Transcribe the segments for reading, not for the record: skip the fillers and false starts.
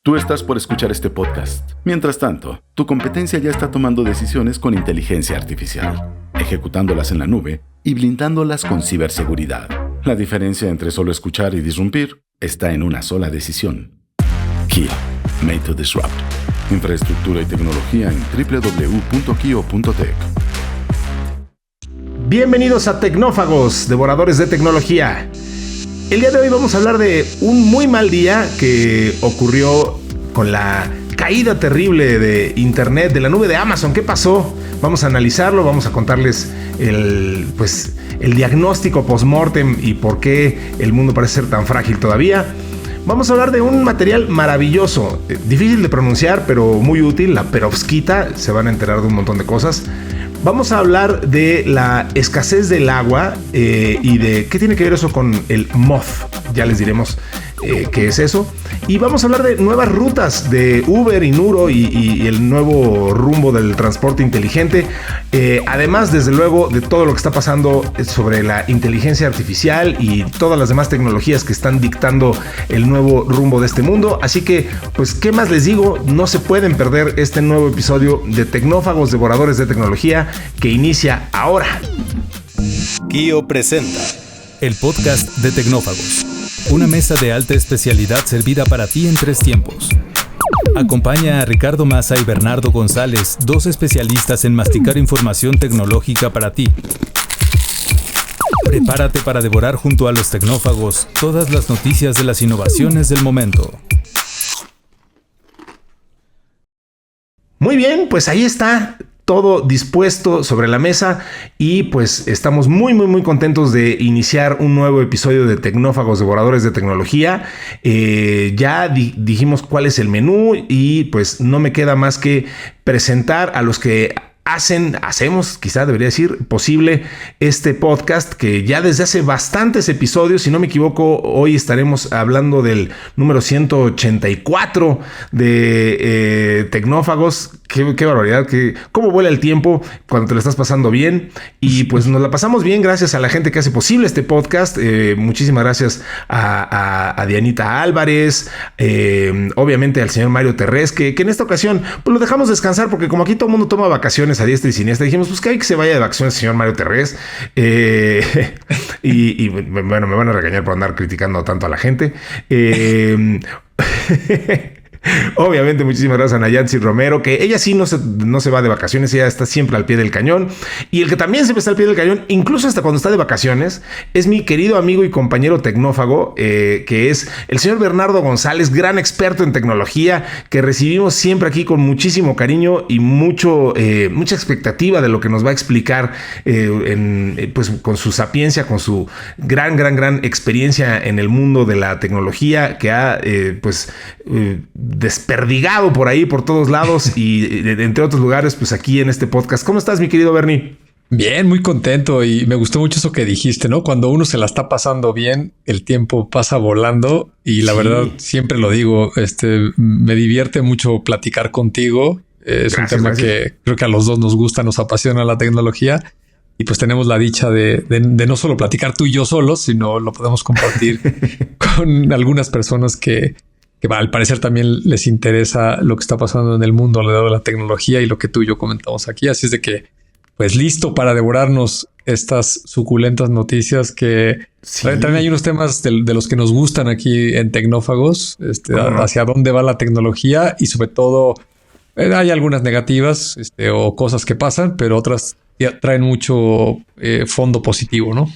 Tú estás por escuchar este podcast. Mientras tanto, tu competencia ya está tomando decisiones con inteligencia artificial, ejecutándolas en la nube y blindándolas con ciberseguridad. La diferencia entre solo escuchar y disrumpir está en una sola decisión. Kio, made to disrupt. Infraestructura y tecnología en www.kio.tech. Bienvenidos a Tecnófagos, devoradores de tecnología. El día de hoy vamos a hablar de un muy mal día que ocurrió con la caída terrible de Internet, de la nube de Amazon. ¿Qué pasó? Vamos a analizarlo, vamos a contarles el diagnóstico post-mortem y por qué el mundo parece ser tan frágil todavía. Vamos a hablar de un material maravilloso, difícil de pronunciar, pero muy útil, la perovskita. Se van a enterar de un montón de cosas. Vamos a hablar de la escasez del agua y de qué tiene que ver eso con el MOF. Ya les diremos qué es eso. Y vamos a hablar de nuevas rutas de Uber y Nuro y el nuevo rumbo del transporte inteligente. Además, desde luego, de todo lo que está pasando sobre la inteligencia artificial y todas las demás tecnologías que están dictando el nuevo rumbo de este mundo. Así que, pues, ¿qué más les digo? No se pueden perder este nuevo episodio de Tecnófagos, devoradores de tecnología, que inicia ahora. Kio presenta el podcast de Tecnófagos, una mesa de alta especialidad servida para ti en 3 tiempos. Acompaña a Ricardo Maza y Bernardo González, 2 especialistas en masticar información tecnológica para ti. Prepárate para devorar junto a los tecnófagos todas las noticias de las innovaciones del momento. Muy bien, pues ahí está todo dispuesto sobre la mesa y pues estamos muy contentos de iniciar un nuevo episodio de Tecnófagos, devoradores de tecnología. Ya dijimos cuál es el menú y pues no me queda más que presentar a los que hacemos, quizá debería decir, posible este podcast que ya desde hace bastantes episodios, si no me equivoco, hoy estaremos hablando del número 184 de Tecnófagos. Qué barbaridad, cómo vuela el tiempo cuando te lo estás pasando bien. Y pues nos la pasamos bien gracias a la gente que hace posible este podcast. Muchísimas gracias a Dianita Álvarez, obviamente al señor Mario Terrés, que en esta ocasión pues lo dejamos descansar porque como aquí todo el mundo toma vacaciones a diestra y siniestra, dijimos pues que hay que se vaya de vacaciones el señor Mario Terrés. Y bueno, me van a regañar por andar criticando tanto a la gente. Obviamente, muchísimas gracias a Nayansi Romero, que ella sí no se va de vacaciones, ella está siempre al pie del cañón. Y el que también siempre está al pie del cañón, incluso hasta cuando está de vacaciones, es mi querido amigo y compañero tecnófago, que es el señor Bernardo González, gran experto en tecnología, que recibimos siempre aquí con muchísimo cariño y mucha expectativa de lo que nos va a explicar, pues con su sapiencia, con su gran experiencia en el mundo de la tecnología, que ha desperdigado por ahí, por todos lados y entre otros lugares, pues aquí en este podcast. ¿Cómo estás, mi querido Bernie? Bien, muy contento y me gustó mucho eso que dijiste, ¿no? Cuando uno se la está pasando bien, el tiempo pasa volando y la verdad, siempre lo digo, me divierte mucho platicar contigo. Es un tema que creo que a los dos nos gusta, nos apasiona la tecnología y pues tenemos la dicha de no solo platicar tú y yo solos, sino lo podemos compartir con algunas personas que al parecer también les interesa lo que está pasando en el mundo alrededor de la tecnología y lo que tú y yo comentamos aquí. Así es de que, pues listo para devorarnos estas suculentas noticias que también hay unos temas de los que nos gustan aquí en Tecnófagos, hacia dónde va la tecnología y sobre todo hay algunas negativas o cosas que pasan, pero otras traen mucho fondo positivo, ¿no?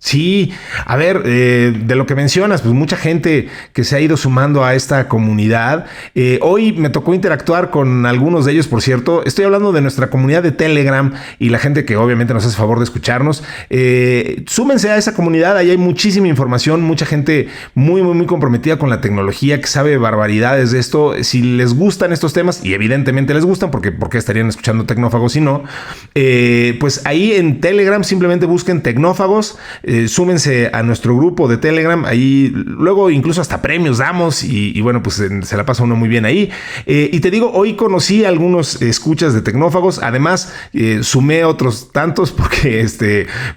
Sí, a ver, de lo que mencionas, pues mucha gente que se ha ido sumando a esta comunidad. Hoy me tocó interactuar con algunos de ellos, por cierto. Estoy hablando de nuestra comunidad de Telegram y la gente que obviamente nos hace favor de escucharnos. Súmense a esa comunidad, ahí hay muchísima información, mucha gente muy comprometida con la tecnología, que sabe barbaridades de esto. Si les gustan estos temas, y evidentemente les gustan, porque ¿por qué estarían escuchando Tecnófagos si no? Pues ahí en Telegram simplemente busquen Tecnófagos. súmense a nuestro grupo de Telegram. Ahí luego incluso hasta premios damos y bueno, pues se la pasa uno muy bien ahí. Y te digo, hoy conocí a algunos escuchas de Tecnófagos. Además, sumé otros tantos porque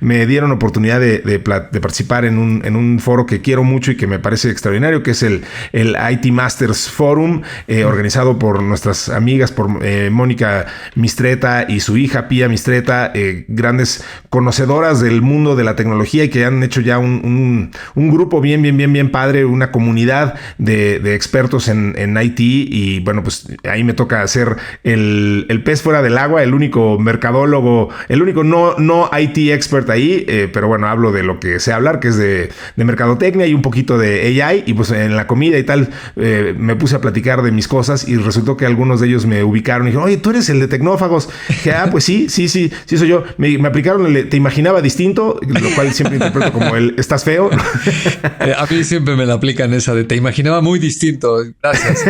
me dieron oportunidad de participar en un foro que quiero mucho y que me parece extraordinario, que es el IT Masters Forum, organizado por nuestras amigas, por Mónica Mistreta y su hija Pía Mistreta, grandes conocedoras del mundo de la tecnología y que han hecho ya un grupo bien padre, una comunidad de expertos en IT. Y bueno, pues ahí me toca hacer el pez fuera del agua, el único mercadólogo, el único no IT expert ahí, pero bueno, hablo de lo que sé hablar, que es de mercadotecnia y un poquito de AI. Y pues en la comida y tal me puse a platicar de mis cosas y resultó que algunos de ellos me ubicaron y dijeron, oye, tú eres el de Tecnófagos. Dije, pues sí soy yo. Me aplicaron te imaginaba distinto, lo cual siempre interpreto como estás feo. A mí siempre me la aplican esa de te imaginaba muy distinto. Gracias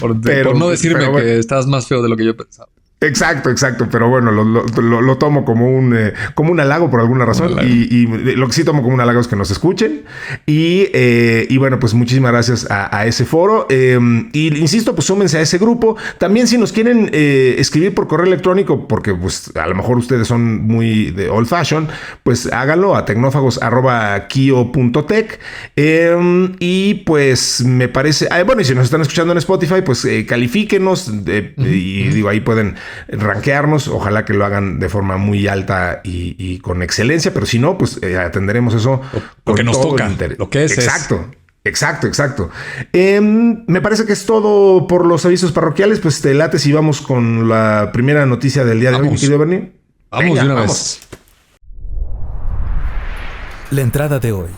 por no decirme bueno, que estás más feo de lo que yo pensaba. Exacto. Pero bueno, lo tomo como un halago por alguna razón. Y lo que sí tomo como un halago es que nos escuchen. Y bueno, pues muchísimas gracias a ese foro. Y insisto, pues súmense a ese grupo. También si nos quieren escribir por correo electrónico, porque pues a lo mejor ustedes son muy de old fashion, pues háganlo a tecnófagos@kio.tech. Y pues me parece... bueno, y si nos están escuchando en Spotify, pues califíquenos. Y digo, ahí pueden rankearnos, ojalá que lo hagan de forma muy alta y con excelencia, pero si no, pues atenderemos eso lo que nos toca, lo que es. Exacto. Me parece que es todo por los avisos parroquiales. Pues te late si vamos con la primera noticia del día de hoy, mi querido Bernie. Vamos de una vez. La entrada de hoy.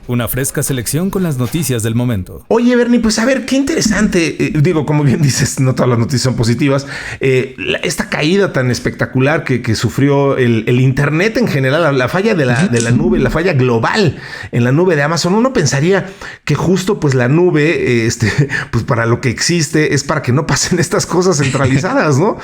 Una fresca selección con las noticias del momento. Oye, Bernie, pues a ver, qué interesante. Digo, como bien dices, no todas las noticias son positivas. Esta caída tan espectacular que sufrió el Internet en general, la falla de la nube, la falla global en la nube de Amazon. Uno pensaría que justo pues la nube, pues para lo que existe es para que no pasen estas cosas centralizadas, ¿no?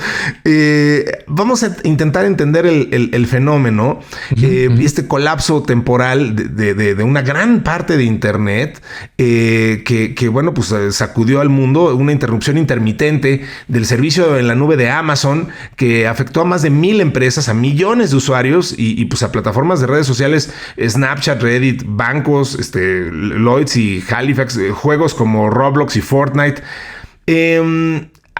Vamos a intentar entender el fenómeno, este colapso temporal de una gran parte de Internet que bueno, pues sacudió al mundo, una interrupción intermitente del servicio en la nube de Amazon que afectó a más de 1,000 empresas, a millones de usuarios y pues a plataformas de redes sociales, Snapchat, Reddit, bancos, Lloyds y Halifax, juegos como Roblox y Fortnite.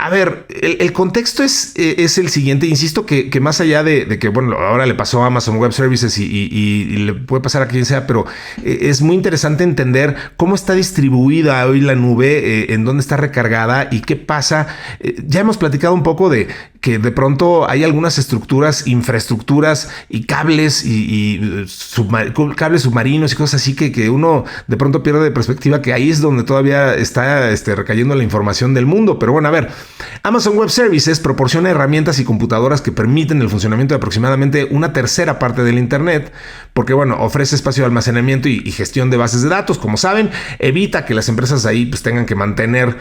A ver, el contexto es el siguiente. Insisto que más allá de que, bueno, ahora le pasó a Amazon Web Services y le puede pasar a quien sea, pero es muy interesante entender cómo está distribuida hoy la nube, en dónde está recargada y qué pasa. Ya hemos platicado un poco de que de pronto hay algunas estructuras, infraestructuras y cables cables submarinos y cosas así que uno de pronto pierde de perspectiva que ahí es donde todavía está recayendo la información del mundo. Pero bueno, a ver, Amazon Web Services proporciona herramientas y computadoras que permiten el funcionamiento de aproximadamente una tercera parte del Internet, porque bueno, ofrece espacio de almacenamiento y gestión de bases de datos. Como saben, evita que las empresas ahí pues tengan que mantener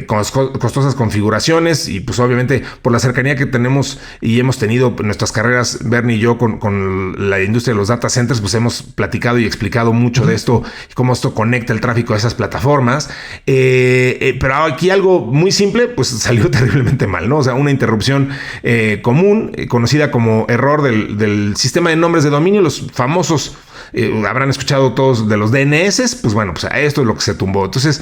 costosas configuraciones y pues obviamente por la cercanía que tenemos y hemos tenido en nuestras carreras, Bernie y yo, con la industria de los data centers, pues hemos platicado y explicado mucho de esto y cómo esto conecta el tráfico a esas plataformas. Pero aquí algo muy simple, pues salió terriblemente mal, ¿no? O sea, una interrupción común, conocida como error del sistema de nombres de dominio, los famosos. Habrán escuchado todos de los DNS, pues bueno, pues a esto es lo que se tumbó. Entonces,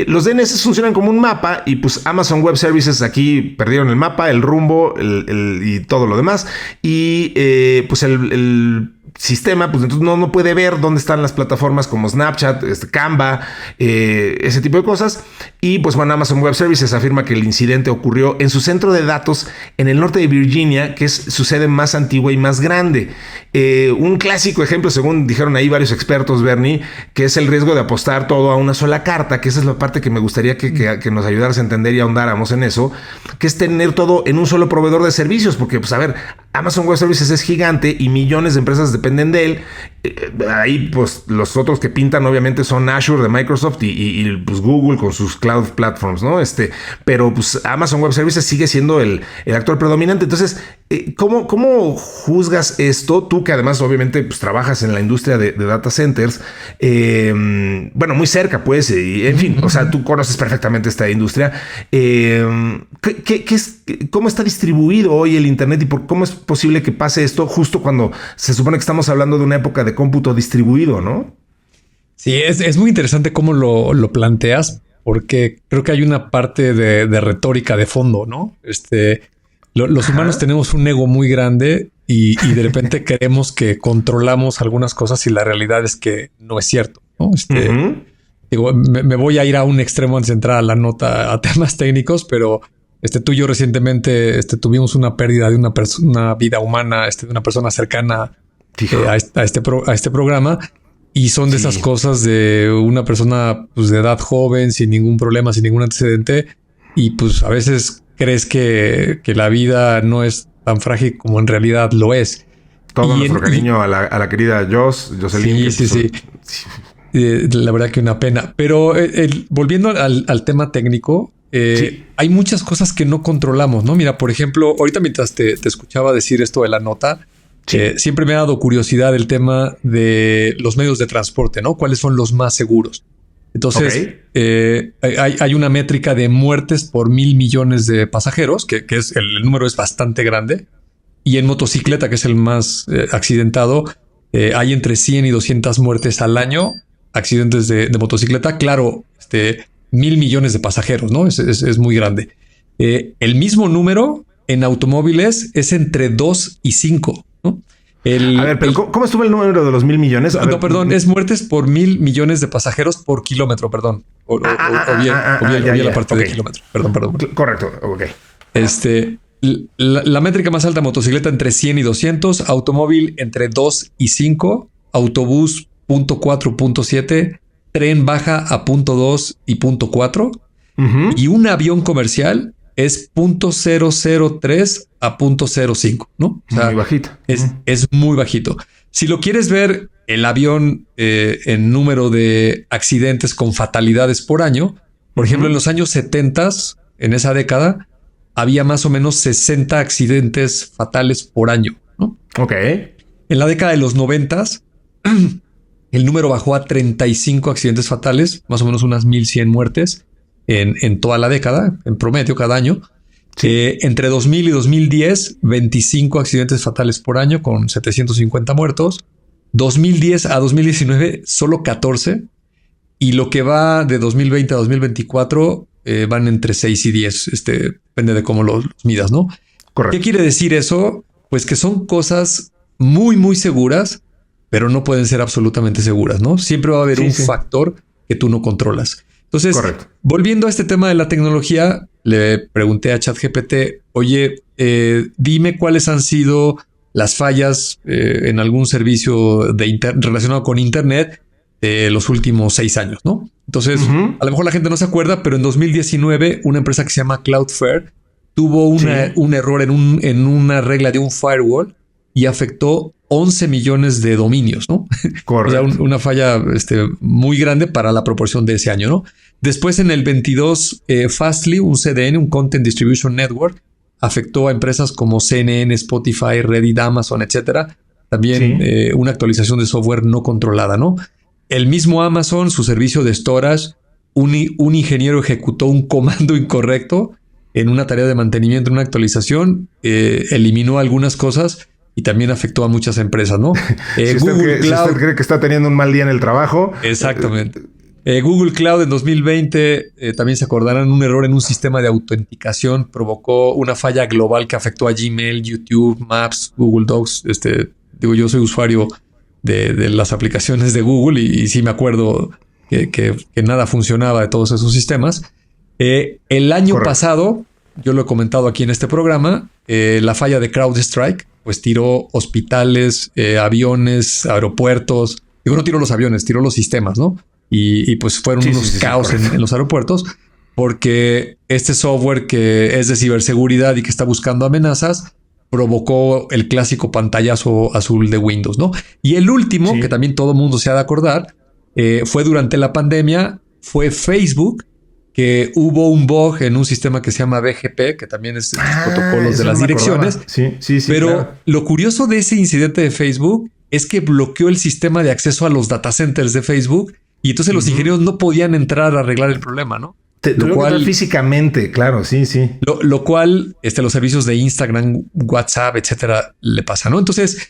los DNS funcionan como un mapa y pues Amazon Web Services aquí perdieron el mapa, el rumbo y todo lo demás. Y pues el sistema, pues entonces no puede ver dónde están las plataformas como Snapchat, Canva, ese tipo de cosas. Y pues bueno, Amazon Web Services afirma que el incidente ocurrió en su centro de datos en el norte de Virginia, que es su sede más antigua y más grande. Un clásico ejemplo, según dijeron ahí varios expertos, Bernie, que es el riesgo de apostar todo a una sola carta, que esa es la parte que me gustaría que nos ayudaras a entender y ahondáramos en eso, que es tener todo en un solo proveedor de servicios, porque pues a ver, Amazon Web Services es gigante y millones de empresas dependen de él. Ahí pues los otros que pintan obviamente son Azure de Microsoft y pues Google con sus cloud platforms, ¿no? Pero pues Amazon Web Services sigue siendo el actor predominante. Entonces ¿Cómo juzgas esto? Tú que además obviamente pues, trabajas en la industria de data centers, bueno, muy cerca pues, y en fin, o sea, tú conoces perfectamente esta industria. ¿Cómo está distribuido hoy el Internet y cómo es posible que pase esto justo cuando se supone que estamos hablando de una época de cómputo distribuido, ¿no? Sí, es muy interesante cómo lo planteas, porque creo que hay una parte de retórica de fondo, ¿no? Los humanos tenemos un ego muy grande y de repente creemos que controlamos algunas cosas y la realidad es que no es cierto, ¿no? Digo, me voy a ir a un extremo antes de entrar a la nota a temas técnicos, pero tú y yo recientemente tuvimos una pérdida de una vida humana, de una persona cercana a este programa. Y son de esas cosas de una persona pues, de edad joven, sin ningún problema, sin ningún antecedente. Y pues a veces crees que la vida no es tan frágil como en realidad lo es. Todo nuestro cariño a la querida Jocelyn. Sí. La verdad que una pena. Pero volviendo al tema técnico, hay muchas cosas que no controlamos, ¿no? Mira, por ejemplo, ahorita mientras te escuchaba decir esto de la nota, siempre me ha dado curiosidad el tema de los medios de transporte, ¿no? ¿Cuáles son los más seguros? Entonces, hay una métrica de muertes por 1,000 millones de pasajeros, que es el número es bastante grande. Y en motocicleta, que es el más accidentado, hay entre 100 y 200 muertes al año, accidentes de motocicleta. Claro, 1,000 millones de pasajeros, ¿no? Es muy grande. El mismo número en automóviles es entre 2 y 5, ¿no? A ver, pero ¿cómo estuvo el número de los 1,000 millones? No, perdón, es muertes por 1,000 millones de pasajeros por kilómetro, perdón. O bien la parte de kilómetro. Perdón. Correcto, ok. La métrica más alta, motocicleta entre 100 y 200, automóvil entre 2 y 5, autobús 0.4, 0.7, tren baja a 0.2 y 0.4, y un avión comercial es 0.003 a 0.05, ¿no? O sea, muy bajito. Es muy bajito. Si lo quieres ver, el avión en número de accidentes con fatalidades por año, por ejemplo, en los años 70, en esa década, había más o menos 60 accidentes fatales por año, ¿no? Ok. En la década de los 90, el número bajó a 35 accidentes fatales, más o menos unas 1,100 muertes en toda la década, en promedio cada año. Entre 2000 y 2010, 25 accidentes fatales por año con 750 muertos. 2010 a 2019, solo 14. Y lo que va de 2020 a 2024 van entre 6 y 10. Depende de cómo los midas, ¿no? Correcto. ¿Qué quiere decir eso? Pues que son cosas muy, muy seguras, pero no pueden ser absolutamente seguras, ¿no? Siempre va a haber un factor que tú no controlas. Entonces, volviendo a este tema de la tecnología, le pregunté a ChatGPT, oye, dime cuáles han sido las fallas en algún servicio relacionado con Internet de los últimos 6 años, ¿no? Entonces, a lo mejor la gente no se acuerda, pero en 2019 una empresa que se llama Cloudflare tuvo un error en una regla de un firewall y afectó 11 millones de dominios, ¿no? Correcto. O sea, una falla muy grande para la proporción de ese año, ¿no? Después, en el 22, Fastly, un CDN, un Content Distribution Network, afectó a empresas como CNN, Spotify, Reddit, Amazon, etcétera. También una actualización de software no controlada, ¿no? El mismo Amazon, su servicio de storage, un ingeniero ejecutó un comando incorrecto en una tarea de mantenimiento, una actualización, eliminó algunas cosas y también afectó a muchas empresas, ¿no? Si usted cree que está teniendo un mal día en el trabajo. Exactamente. Google Cloud en 2020, también se acordarán, un error en un sistema de autenticación provocó una falla global que afectó a Gmail, YouTube, Maps, Google Docs. Yo soy usuario de las aplicaciones de Google y sí me acuerdo que nada funcionaba de todos esos sistemas. El año pasado, yo lo he comentado aquí en este programa, la falla de CrowdStrike, pues tiró hospitales, aviones, aeropuertos. Digo, no tiró los aviones, tiró los sistemas, ¿no? Y pues fueron unos caos en los aeropuertos porque este software que es de ciberseguridad y que está buscando amenazas provocó el clásico pantallazo azul de Windows, ¿no? Y el último, que también todo mundo se ha de acordar, fue durante la pandemia, fue Facebook, que hubo un bug en un sistema que se llama BGP, que también es los protocolos de las direcciones. Sí, pero claro. Lo curioso de ese incidente de Facebook es que bloqueó el sistema de acceso a los data centers de Facebook y entonces los ingenieros no podían entrar a arreglar el problema, ¿no? Lo cual físicamente, claro, sí. Lo cual los servicios de Instagram, WhatsApp, etcétera, le pasa, ¿no? Entonces,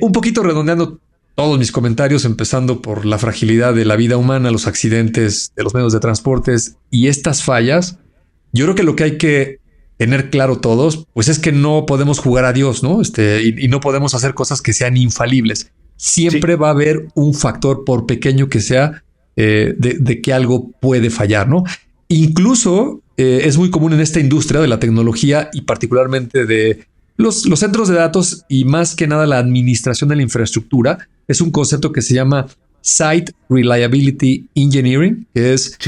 un poquito redondeando todos mis comentarios, empezando por la fragilidad de la vida humana, los accidentes de los medios de transportes y estas fallas, yo creo que lo que hay que tener claro todos, pues es que no podemos jugar a Dios, ¿no? Y no podemos hacer cosas que sean infalibles. Siempre va a haber un factor, por pequeño que sea, de que algo puede fallar, ¿no? Incluso es muy común en esta industria de la tecnología y particularmente de los centros de datos y más que nada la administración de la infraestructura. Es un concepto que se llama Site Reliability Engineering, que es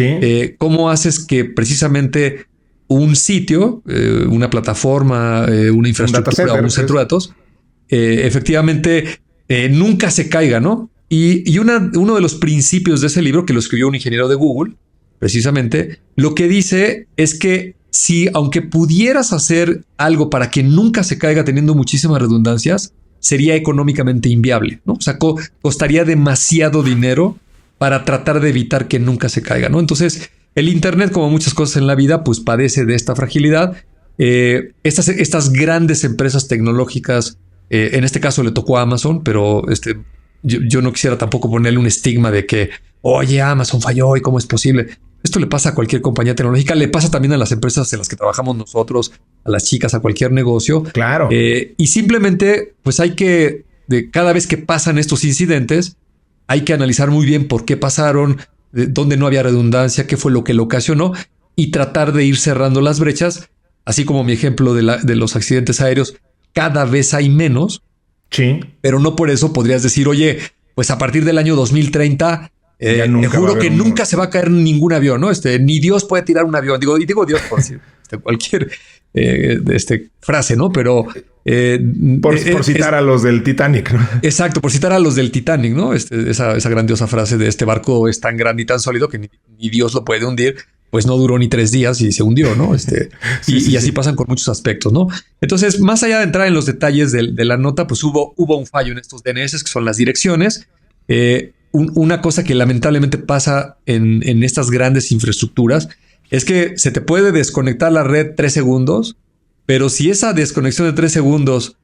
cómo haces que precisamente un sitio, una plataforma, una infraestructura o un centro de datos, efectivamente nunca se caiga, ¿no? Y uno de los principios de ese libro, que lo escribió un ingeniero de Google, precisamente, lo que dice es que si, aunque pudieras hacer algo para que nunca se caiga teniendo muchísimas redundancias, sería económicamente inviable, ¿no? O sea, costaría demasiado dinero para tratar de evitar que nunca se caiga, ¿no? Entonces, el Internet, como muchas cosas en la vida, pues padece de esta fragilidad. Estas grandes empresas tecnológicas, en este caso le tocó a Amazon, pero yo no quisiera tampoco ponerle un estigma de que, oye, Amazon falló y cómo es posible. Esto le pasa a cualquier compañía tecnológica, le pasa también a las empresas en las que trabajamos nosotros, a las chicas, a cualquier negocio. Claro. Y simplemente, pues hay que, cada vez que pasan estos incidentes, hay que analizar muy bien por qué pasaron, dónde no había redundancia, qué fue lo que lo ocasionó y tratar de ir cerrando las brechas. Así como mi ejemplo de los accidentes aéreos, cada vez hay menos. Sí. Pero no por eso podrías decir, oye, pues a partir del año 2030... te juro que nunca se va a caer ningún avión, ¿no? Ni Dios puede tirar un avión. Digo Dios por decir cualquier frase, ¿no? Pero por citar a los del Titanic, ¿no? Exacto, por citar a los del Titanic, ¿no? Esa grandiosa frase de este barco es tan grande y tan sólido que ni Dios lo puede hundir. Pues no duró ni 3 días y se hundió, ¿no? Y así pasan con muchos aspectos, ¿no? Entonces, más allá de entrar en los detalles de la nota, pues hubo un fallo en estos DNS, que son las direcciones. Una cosa que lamentablemente pasa en estas grandes infraestructuras es que se te puede desconectar la red 3 segundos, pero si esa desconexión de 3 segundos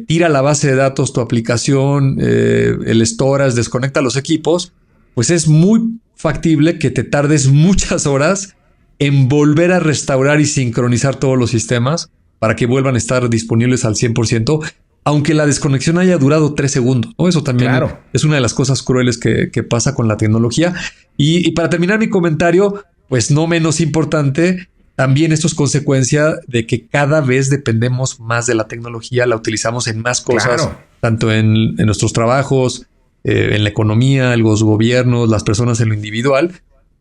tira la base de datos, tu aplicación, el storage, desconecta los equipos, pues es muy factible que te tardes muchas horas en volver a restaurar y sincronizar todos los sistemas para que vuelvan a estar disponibles al 100%. Aunque la desconexión haya durado 3 segundos, ¿no? Eso también es una de las cosas crueles que pasa con la tecnología. Y para terminar mi comentario, pues no menos importante, también esto es consecuencia de que cada vez dependemos más de la tecnología, la utilizamos en más cosas, tanto en nuestros trabajos, en la economía, los gobiernos, las personas en lo individual.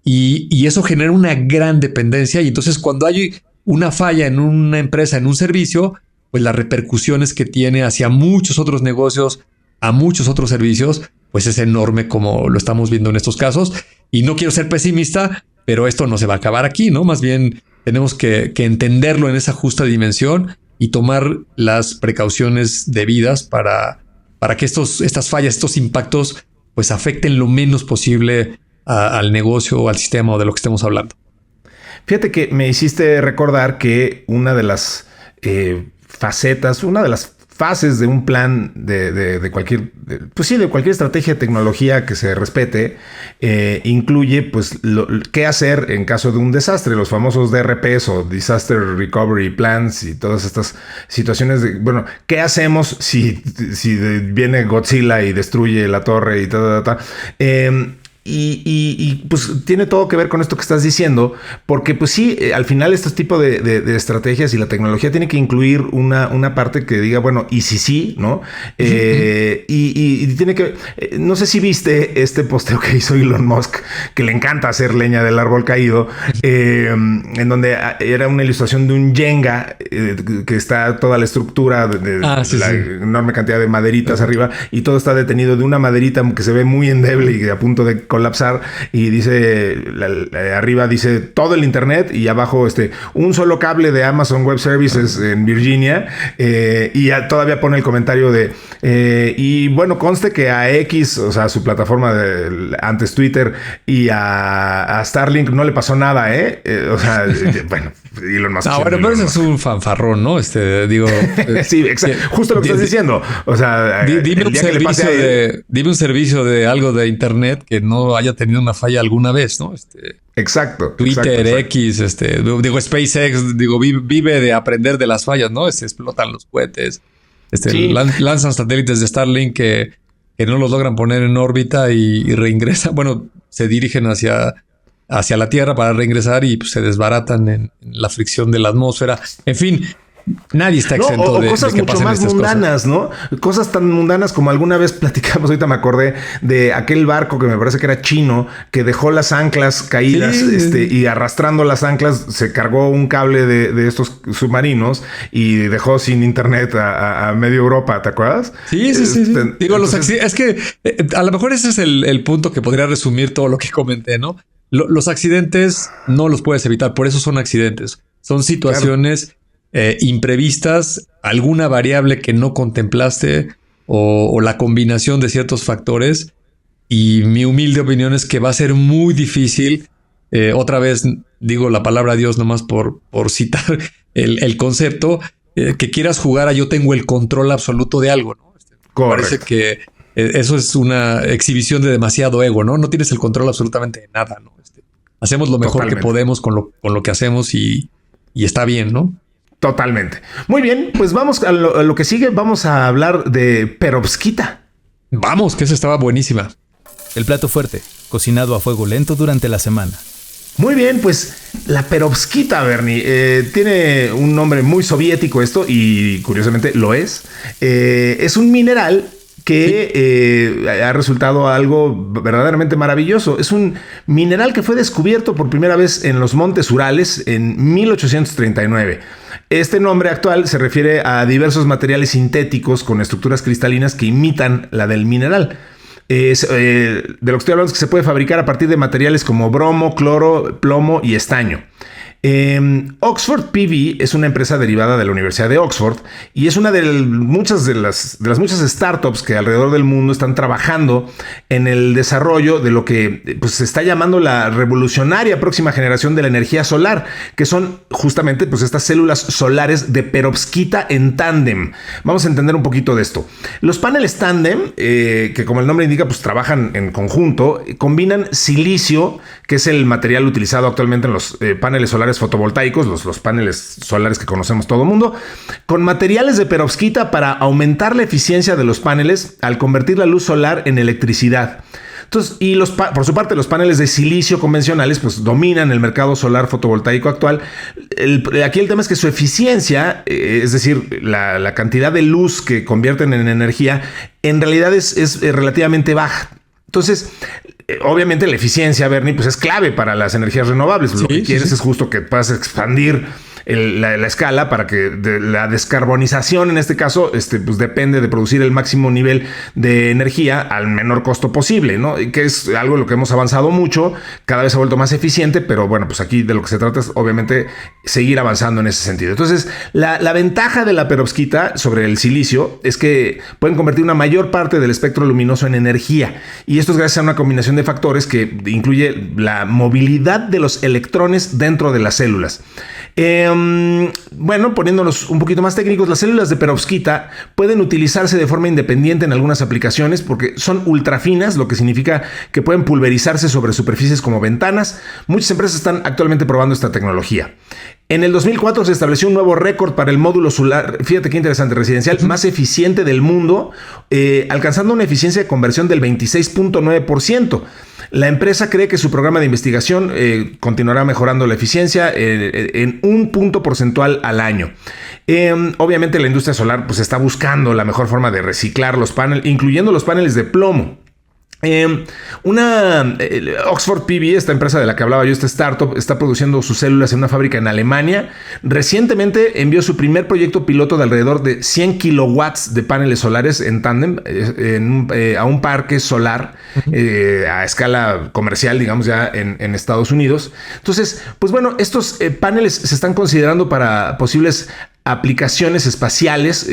Y eso genera una gran dependencia. Y entonces cuando hay una falla en una empresa, en un servicio, pues las repercusiones que tiene hacia muchos otros negocios, a muchos otros servicios, pues es enorme como lo estamos viendo en estos casos. Y no quiero ser pesimista, pero esto no se va a acabar aquí, ¿no? Más bien tenemos que entenderlo en esa justa dimensión y tomar las precauciones debidas para que estas fallas, estos impactos, pues afecten lo menos posible al negocio o al sistema o de lo que estemos hablando. Fíjate que me hiciste recordar que una de las facetas, una de las fases de un plan de cualquier, de cualquier estrategia de tecnología que se respete, incluye pues qué hacer en caso de un desastre, los famosos DRPs o Disaster Recovery Plans y todas estas situaciones de, bueno, ¿qué hacemos si viene Godzilla y destruye la torre y tal? Y pues tiene todo que ver con esto que estás diciendo, porque pues sí, al final este tipo de estrategias y la tecnología tiene que incluir una parte que diga, bueno, y si sí, ¿no? Y tiene que, no sé si viste este posteo que hizo Elon Musk, que le encanta hacer leña del árbol caído, en donde era una ilustración de un Jenga, que está toda la estructura enorme cantidad de maderitas arriba, y todo está detenido de una maderita que se ve muy endeble y a punto de colapsar y dice, arriba dice todo el internet y abajo un solo cable de Amazon Web Services en Virginia, y todavía pone el comentario de y bueno, conste que a X, o sea, su plataforma antes Twitter, y a Starlink no le pasó nada, o sea, bueno, Elon Musk. Bueno, pero ese es un fanfarrón, ¿no? Digo. Sí, exacto. Justo lo que estás diciendo. O sea, dime un servicio de algo de internet que no haya tenido una falla alguna vez, ¿no? Exacto. Twitter, X, SpaceX, vive de aprender de las fallas, ¿no? Explotan los cohetes. Sí. Lanzan satélites de Starlink que no los logran poner en órbita y reingresan. Bueno, se dirigen hacia la Tierra para reingresar y pues, se desbaratan en la fricción de la atmósfera. En fin, nadie está exento de cosas de que mucho pasen más estas mundanas, cosas, ¿no? Cosas tan mundanas como alguna vez platicamos, ahorita me acordé de aquel barco que me parece que era chino, que dejó las anclas caídas, sí. Y arrastrando las anclas se cargó un cable de estos submarinos y dejó sin internet a medio Europa, ¿te acuerdas? Sí. Digo, es que a lo mejor ese es el punto que podría resumir todo lo que comenté, ¿no? Los accidentes no los puedes evitar, por eso son accidentes. Son situaciones imprevistas, alguna variable que no contemplaste o la combinación de ciertos factores. Y mi humilde opinión es que va a ser muy difícil. Otra vez digo la palabra Dios nomás por citar el concepto, que quieras jugar a yo tengo el control absoluto de algo, ¿no? Parece que eso es una exhibición de demasiado ego, ¿no? No tienes el control absolutamente de nada, ¿no? Hacemos lo mejor que podemos con lo que hacemos y está bien, ¿no? Totalmente. Muy bien, pues vamos a lo que sigue. Vamos a hablar de perovskita. Vamos, que esa estaba buenísima. El plato fuerte, cocinado a fuego lento durante la semana. Muy bien, pues la perovskita, Bernie, tiene un nombre muy soviético esto y curiosamente lo es. Es un mineral que ha resultado algo verdaderamente maravilloso. Es un mineral que fue descubierto por primera vez en los Montes Urales en 1839. Este nombre actual se refiere a diversos materiales sintéticos con estructuras cristalinas que imitan la del mineral. De lo que estoy hablando es que se puede fabricar a partir de materiales como bromo, cloro, plomo y estaño. Oxford PV es una empresa derivada de la Universidad de Oxford y es una de las muchas startups que alrededor del mundo están trabajando en el desarrollo de lo que pues, se está llamando la revolucionaria próxima generación de la energía solar, que son justamente pues, estas células solares de perovskita en tándem. Vamos a entender un poquito de esto. Los paneles tándem, que como el nombre indica, pues trabajan en conjunto, combinan silicio, que es el material utilizado actualmente en los paneles solares fotovoltaicos, los paneles solares que conocemos todo el mundo, con materiales de perovskita para aumentar la eficiencia de los paneles al convertir la luz solar en electricidad. Entonces, y por su parte, los paneles de silicio convencionales pues dominan el mercado solar fotovoltaico actual. Aquí el tema es que su eficiencia, es decir, la cantidad de luz que convierten en energía, en realidad es relativamente baja. Entonces, obviamente la eficiencia, Bernie, pues es clave para las energías renovables. Lo que quieres es justo que puedas expandir la escala para que la descarbonización, en este caso, pues depende de producir el máximo nivel de energía al menor costo posible, ¿no? Que es algo en lo que hemos avanzado mucho, cada vez se ha vuelto más eficiente, pero bueno, pues aquí de lo que se trata es obviamente seguir avanzando en ese sentido. Entonces, la ventaja de la perovskita sobre el silicio es que pueden convertir una mayor parte del espectro luminoso en energía, y esto es gracias a una combinación de factores que incluye la movilidad de los electrones dentro de las células. Bueno, poniéndonos un poquito más técnicos, las células de perovskita pueden utilizarse de forma independiente en algunas aplicaciones porque son ultrafinas, lo que significa que pueden pulverizarse sobre superficies como ventanas. Muchas empresas están actualmente probando esta tecnología. En el 2004 se estableció un nuevo récord para el módulo solar, fíjate qué interesante, residencial más eficiente del mundo, alcanzando una eficiencia de conversión del 26.9%. La empresa cree que su programa de investigación continuará mejorando la eficiencia en un punto porcentual al año. Obviamente la industria solar pues está buscando la mejor forma de reciclar los paneles, incluyendo los paneles de plomo. Oxford PV, esta empresa de la que hablaba yo, esta startup, está produciendo sus células en una fábrica en Alemania. Recientemente envió su primer proyecto piloto de alrededor de 100 kilowatts de paneles solares en tándem a un parque solar a escala comercial, digamos ya en Estados Unidos. Entonces, pues bueno, estos paneles se están considerando para posibles aplicaciones espaciales,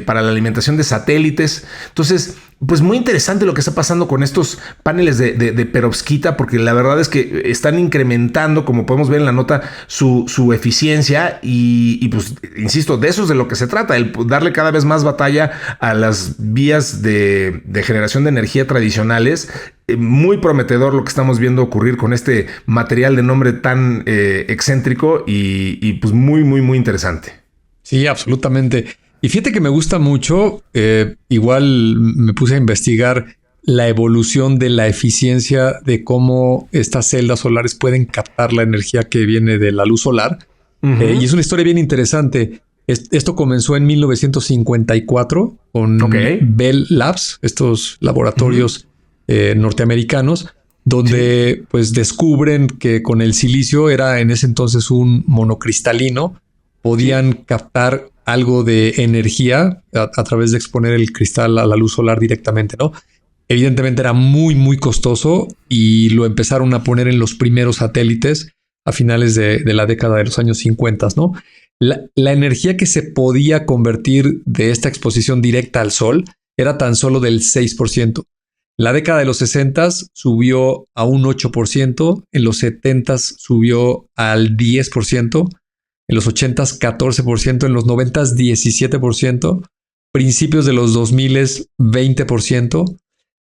para la alimentación de satélites. Entonces, pues muy interesante lo que está pasando con estos paneles de perovskita, porque la verdad es que están incrementando, como podemos ver en la nota, su eficiencia y pues, insisto, de eso es de lo que se trata, el darle cada vez más batalla a las vías de generación de energía tradicionales. Muy prometedor lo que estamos viendo ocurrir con este material de nombre tan excéntrico y pues muy, muy, muy interesante. Sí, absolutamente. Y fíjate que me gusta mucho, igual me puse a investigar la evolución de la eficiencia de cómo estas celdas solares pueden captar la energía que viene de la luz solar. Y es una historia bien interesante. Esto comenzó en 1954 con Bell Labs, estos laboratorios norteamericanos, donde pues descubren que con el silicio, era en ese entonces un monocristalino, podían captar algo de energía a través de exponer el cristal a la luz solar directamente, ¿no? Evidentemente era muy, muy costoso y lo empezaron a poner en los primeros satélites a finales de la década de los años 50, ¿no? La energía que se podía convertir de esta exposición directa al sol era tan solo del 6%. La década de los 60 subió a un 8%, en los 70 subió al 10%, en los 80s 14%, en los 90s 17%, principios de los 2000s 20%,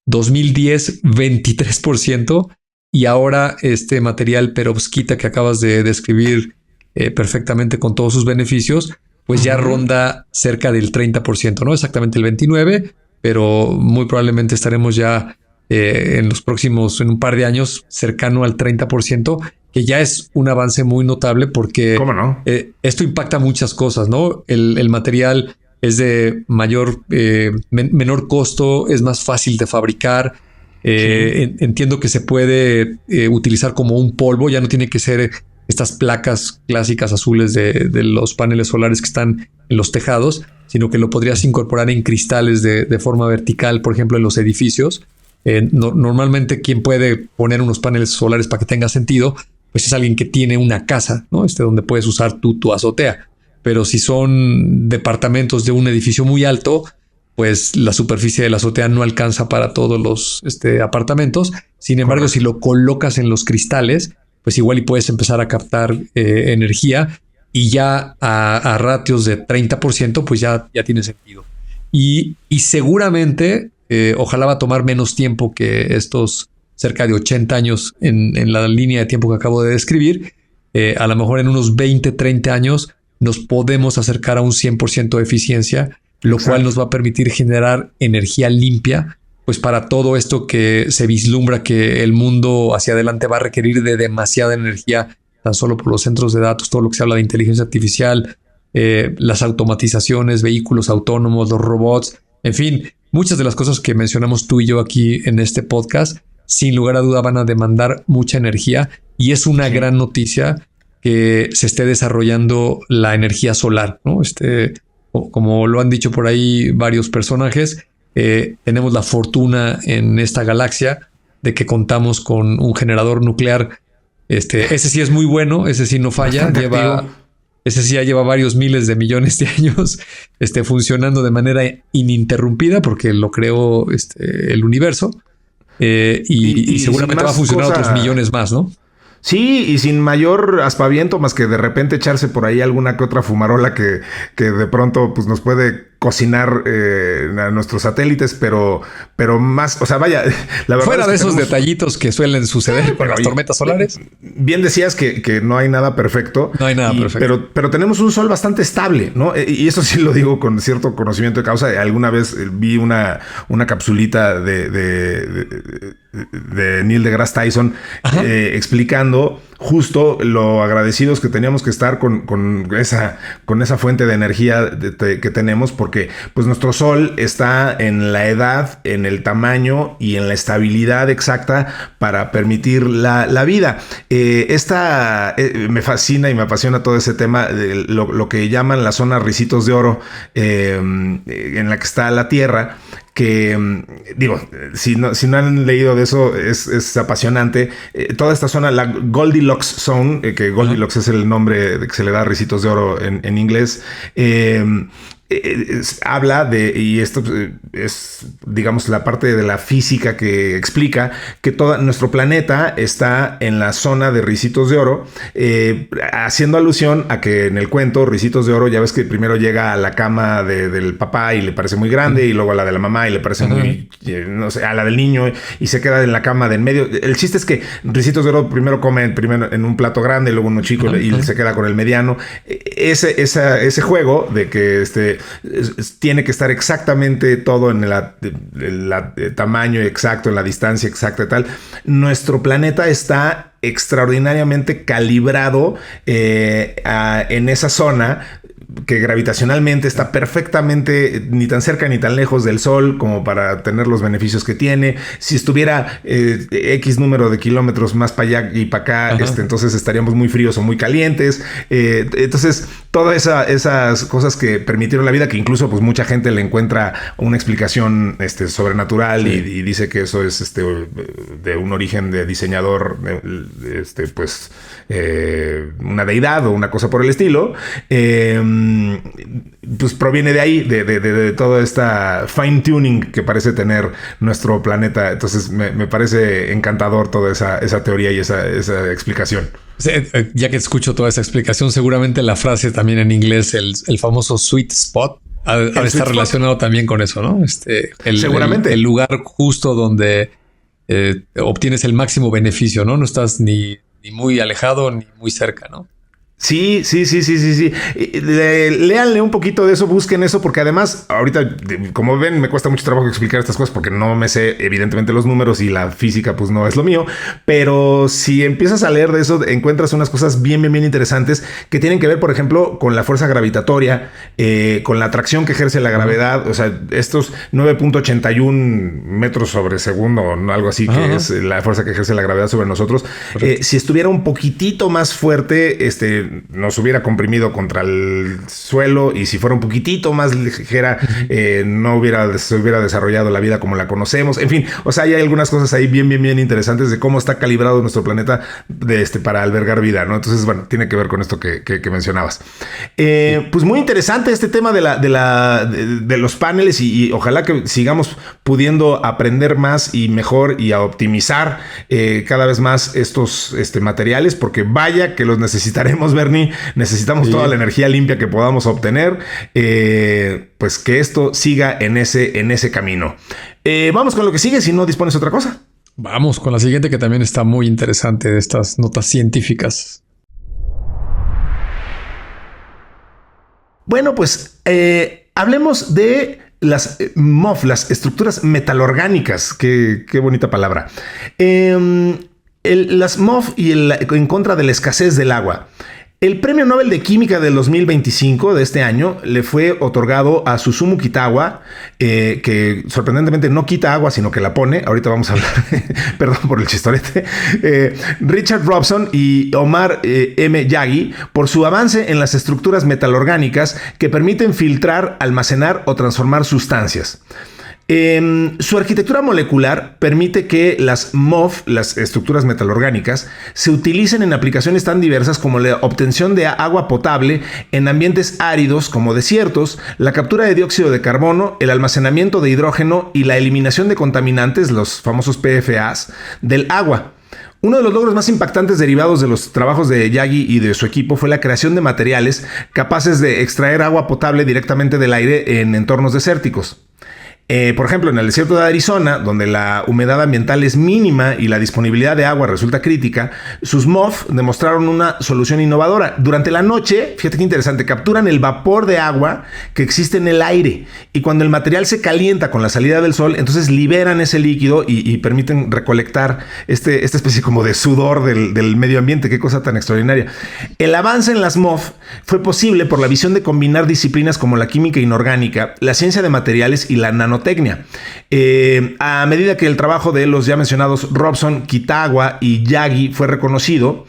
2010 23%, y ahora este material perovskita que acabas de describir perfectamente con todos sus beneficios, pues ya ronda cerca del 30%, no exactamente el 29%, pero muy probablemente estaremos ya en un par de años cercano al 30%, que ya es un avance muy notable porque ¿cómo no? Esto impacta muchas cosas, ¿no? El material es de menor costo, es más fácil de fabricar. Entiendo que se puede utilizar como un polvo, ya no tiene que ser estas placas clásicas azules de los paneles solares que están en los tejados, sino que lo podrías incorporar en cristales de forma vertical, por ejemplo, en los edificios. Normalmente quien puede poner unos paneles solares para que tenga sentido, pues es alguien que tiene una casa, ¿no? Donde puedes usar tu azotea. Pero si son departamentos de un edificio muy alto, pues la superficie de la azotea no alcanza para todos los apartamentos. Sin embargo, si lo colocas en los cristales, pues igual y puedes empezar a captar energía, y ya a ratios de 30%, pues ya tiene sentido. Y seguramente, ojalá va a tomar menos tiempo que estos cerca de 80 años en la línea de tiempo que acabo de describir. A lo mejor en unos 20, 30 años nos podemos acercar a un 100% de eficiencia, lo cual nos va a permitir generar energía limpia, pues para todo esto que se vislumbra que el mundo hacia adelante va a requerir de demasiada energía, tan solo por los centros de datos, todo lo que se habla de inteligencia artificial, las automatizaciones, vehículos autónomos, los robots, en fin, muchas de las cosas que mencionamos tú y yo aquí en este podcast, sin lugar a duda van a demandar mucha energía, y es una gran noticia que se esté desarrollando la energía solar, ¿no? Como lo han dicho por ahí varios personajes, tenemos la fortuna en esta galaxia de que contamos con un generador nuclear. Ese sí es muy bueno, ese sí no falla, ese sí ya lleva varios miles de millones de años funcionando de manera ininterrumpida, porque lo creó el universo. Y seguramente va a funcionar otros millones más, ¿no? Sí, y sin mayor aspaviento más que de repente echarse por ahí alguna que otra fumarola que de pronto pues nos puede cocinar a nuestros satélites, pero más, o sea, vaya, la verdad fuera es que de esos detallitos que suelen suceder con las tormentas solares. Bien decías que no hay nada perfecto. No hay nada perfecto. Pero tenemos un sol bastante estable, ¿no? Y eso sí lo digo con cierto conocimiento de causa. Alguna vez vi una capsulita de Neil deGrasse Tyson explicando justo lo agradecidos que teníamos que estar con esa fuente de energía que tenemos, Porque pues nuestro Sol está en la edad, en el tamaño y en la estabilidad exacta para permitir la vida. Me fascina y me apasiona todo ese tema de lo que llaman la zona Ricitos de Oro, en la que está la Tierra. Que digo, si no han leído de eso, es apasionante. Toda esta zona, la Goldilocks Zone, que Goldilocks es el nombre que se le da a Ricitos de Oro en inglés, habla de, y esto es, digamos, la parte de la física que explica que todo nuestro planeta está en la zona de Ricitos de Oro, haciendo alusión a que en el cuento Ricitos de Oro, ya ves que primero llega a la cama del papá y le parece muy grande, y luego a la de la mamá y le parece muy, no sé, a la del niño, y se queda en la cama de en medio. El chiste es que Ricitos de Oro primero come en un plato grande, luego uno chico, y se queda con el mediano. Ese juego de que tiene que estar exactamente todo en el tamaño exacto, en la distancia exacta y tal. Nuestro planeta está extraordinariamente calibrado en esa zona, que gravitacionalmente está perfectamente ni tan cerca ni tan lejos del Sol como para tener los beneficios que tiene. Si estuviera X número de kilómetros más para allá y para acá, entonces estaríamos muy fríos o muy calientes. Entonces, todas esas cosas que permitieron la vida, que incluso pues mucha gente le encuentra una explicación sobrenatural, sí, y dice que eso es de un origen de diseñador, una deidad o una cosa por el estilo. Pues proviene de ahí, de toda esta fine tuning que parece tener nuestro planeta. Entonces me parece encantador toda esa teoría y esa explicación. Ya que escucho toda esa explicación, seguramente la frase también en inglés, el famoso sweet spot, ha de estar relacionado también con eso, ¿no? Seguramente. El lugar justo donde obtienes el máximo beneficio, ¿no? No estás ni muy alejado ni muy cerca, ¿no? Sí. Léanle un poquito de eso, busquen eso, porque además, ahorita, como ven, me cuesta mucho trabajo explicar estas cosas porque no me sé, evidentemente, los números y la física, pues no es lo mío. Pero si empiezas a leer de eso, encuentras unas cosas bien interesantes que tienen que ver, por ejemplo, con la fuerza gravitatoria, con la atracción que ejerce la gravedad. O sea, estos 9.81 metros sobre segundo, algo así, que es la fuerza que ejerce la gravedad sobre nosotros. Si estuviera un poquitito más fuerte, nos hubiera comprimido contra el suelo, y si fuera un poquitito más ligera, se hubiera desarrollado la vida como la conocemos. En fin, o sea, hay algunas cosas ahí bien interesantes de cómo está calibrado nuestro planeta para albergar vida, ¿no? Entonces, bueno, tiene que ver con esto que mencionabas. Pues muy interesante este tema de los paneles, y ojalá que sigamos pudiendo aprender más y mejor y a optimizar cada vez más estos materiales, porque vaya que los necesitaremos, Bernie. Necesitamos toda la energía limpia que podamos obtener, pues que esto siga en ese camino. Vamos con lo que sigue, si no dispones otra cosa. Vamos con la siguiente, que también está muy interesante, de estas notas científicas. Bueno, pues hablemos de las MOF, las estructuras metalorgánicas. Qué bonita palabra. Las MOF y en contra de la escasez del agua. El Premio Nobel de Química del 2025 de este año le fue otorgado a Susumu Kitawa, que sorprendentemente no quita agua, sino que la pone. Ahorita vamos a hablar, perdón por el chistorete. Richard Robson y Omar M. Yagi por su avance en las estructuras metalorgánicas que permiten filtrar, almacenar o transformar sustancias. Su arquitectura molecular permite que las MOF, las estructuras metalorgánicas, se utilicen en aplicaciones tan diversas como la obtención de agua potable en ambientes áridos como desiertos, la captura de dióxido de carbono, el almacenamiento de hidrógeno y la eliminación de contaminantes, los famosos PFAs, del agua. Uno de los logros más impactantes derivados de los trabajos de Yagi y de su equipo fue la creación de materiales capaces de extraer agua potable directamente del aire en entornos desérticos. Por ejemplo, en el desierto de Arizona, donde la humedad ambiental es mínima y la disponibilidad de agua resulta crítica, sus MOF demostraron una solución innovadora. Durante la noche, fíjate qué interesante, capturan el vapor de agua que existe en el aire y cuando el material se calienta con la salida del sol, entonces liberan ese líquido y permiten recolectar esta especie como de sudor del medio ambiente. Qué cosa tan extraordinaria. El avance en las MOF fue posible por la visión de combinar disciplinas como la química inorgánica, la ciencia de materiales y la nanotecnia. A medida que el trabajo de los ya mencionados Robson, Kitagawa y Yagi fue reconocido,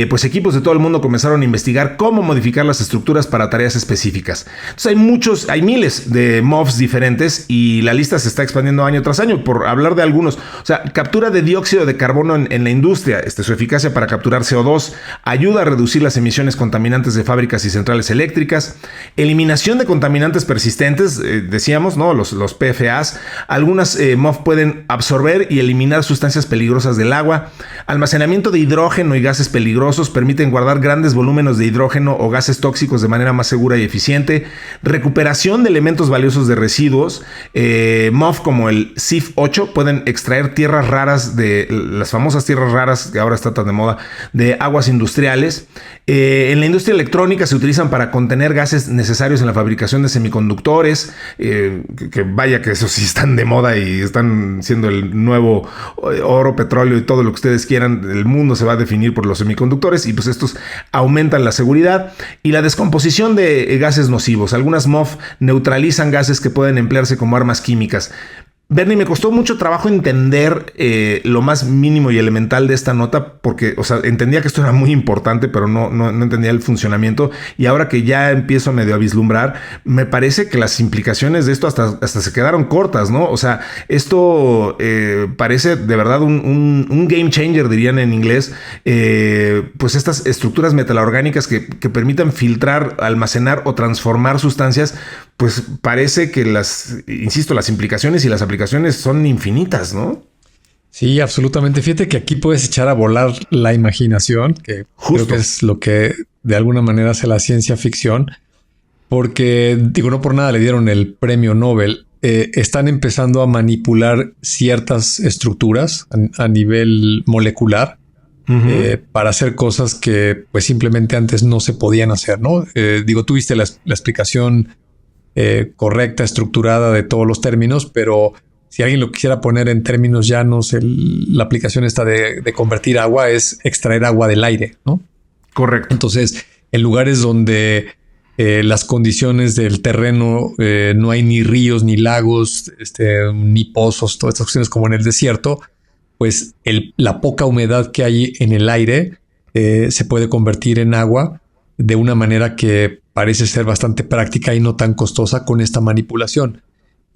pues equipos de todo el mundo comenzaron a investigar cómo modificar las estructuras para tareas específicas. Entonces hay miles de MOFs diferentes y la lista se está expandiendo año tras año, por hablar de algunos. O sea, captura de dióxido de carbono en la industria, su eficacia para capturar CO2, ayuda a reducir las emisiones contaminantes de fábricas y centrales eléctricas, eliminación de contaminantes persistentes, decíamos, ¿no? Los PFAs. Algunas MOF pueden absorber y eliminar sustancias peligrosas del agua. Almacenamiento de hidrógeno y gases peligrosos permiten guardar grandes volúmenes de hidrógeno o gases tóxicos de manera más segura y eficiente. Recuperación de elementos valiosos de residuos. MOF como el CIF8 pueden extraer tierras raras, de las famosas tierras raras que ahora está tan de moda, de aguas industriales. En la industria electrónica se utilizan para contener gases necesarios en la fabricación de semiconductores, vaya que eso sí están de moda y están siendo el nuevo oro, petróleo y todo lo que ustedes quieran. El mundo se va a definir por los semiconductores y pues estos aumentan la seguridad. Y la descomposición de gases nocivos. Algunas MOF neutralizan gases que pueden emplearse como armas químicas. Bernie, me costó mucho trabajo entender lo más mínimo y elemental de esta nota porque, o sea, entendía que esto era muy importante, pero no entendía el funcionamiento. Y ahora que ya empiezo medio a vislumbrar, me parece que las implicaciones de esto hasta se quedaron cortas, ¿no? O sea, esto parece de verdad un game changer, dirían en inglés. Pues estas estructuras metalorgánicas que permitan filtrar, almacenar o transformar sustancias, pues parece que las implicaciones y las aplicaciones son infinitas, ¿no? Sí, absolutamente. Fíjate que aquí puedes echar a volar la imaginación, que justo creo que es lo que de alguna manera hace la ciencia ficción, porque digo, no por nada le dieron el premio Nobel. Están empezando a manipular ciertas estructuras a nivel molecular. Para hacer cosas que pues simplemente antes no se podían hacer, ¿no? Digo, tuviste la explicación correcta, estructurada de todos los términos, pero si alguien lo quisiera poner en términos llanos, la aplicación esta de convertir agua es extraer agua del aire, ¿no? Correcto. Entonces, en lugares donde las condiciones del terreno, no hay ni ríos, ni lagos, ni pozos, todas estas cuestiones como en el desierto, pues la poca humedad que hay en el aire se puede convertir en agua de una manera que parece ser bastante práctica y no tan costosa con esta manipulación.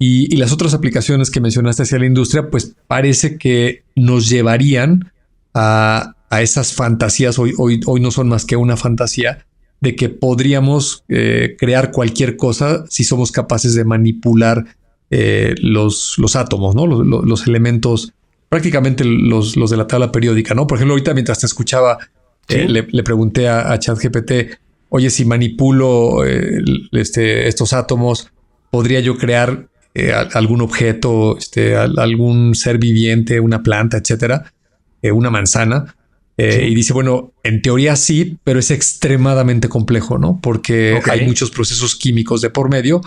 Y las otras aplicaciones que mencionaste hacia la industria, pues parece que nos llevarían a esas fantasías. Hoy no son más que una fantasía de que podríamos crear cualquier cosa si somos capaces de manipular los átomos, ¿no? Los elementos, prácticamente los de la tabla periódica, ¿no? Por ejemplo, ahorita mientras te escuchaba, ¿sí? Le pregunté a ChatGPT, oye, si manipulo estos átomos, ¿podría yo crear algún objeto, algún ser viviente, una planta, etcétera, una manzana? Sí. Y dice, bueno, en teoría sí, pero es extremadamente complejo, ¿no? Porque hay muchos procesos químicos de por medio,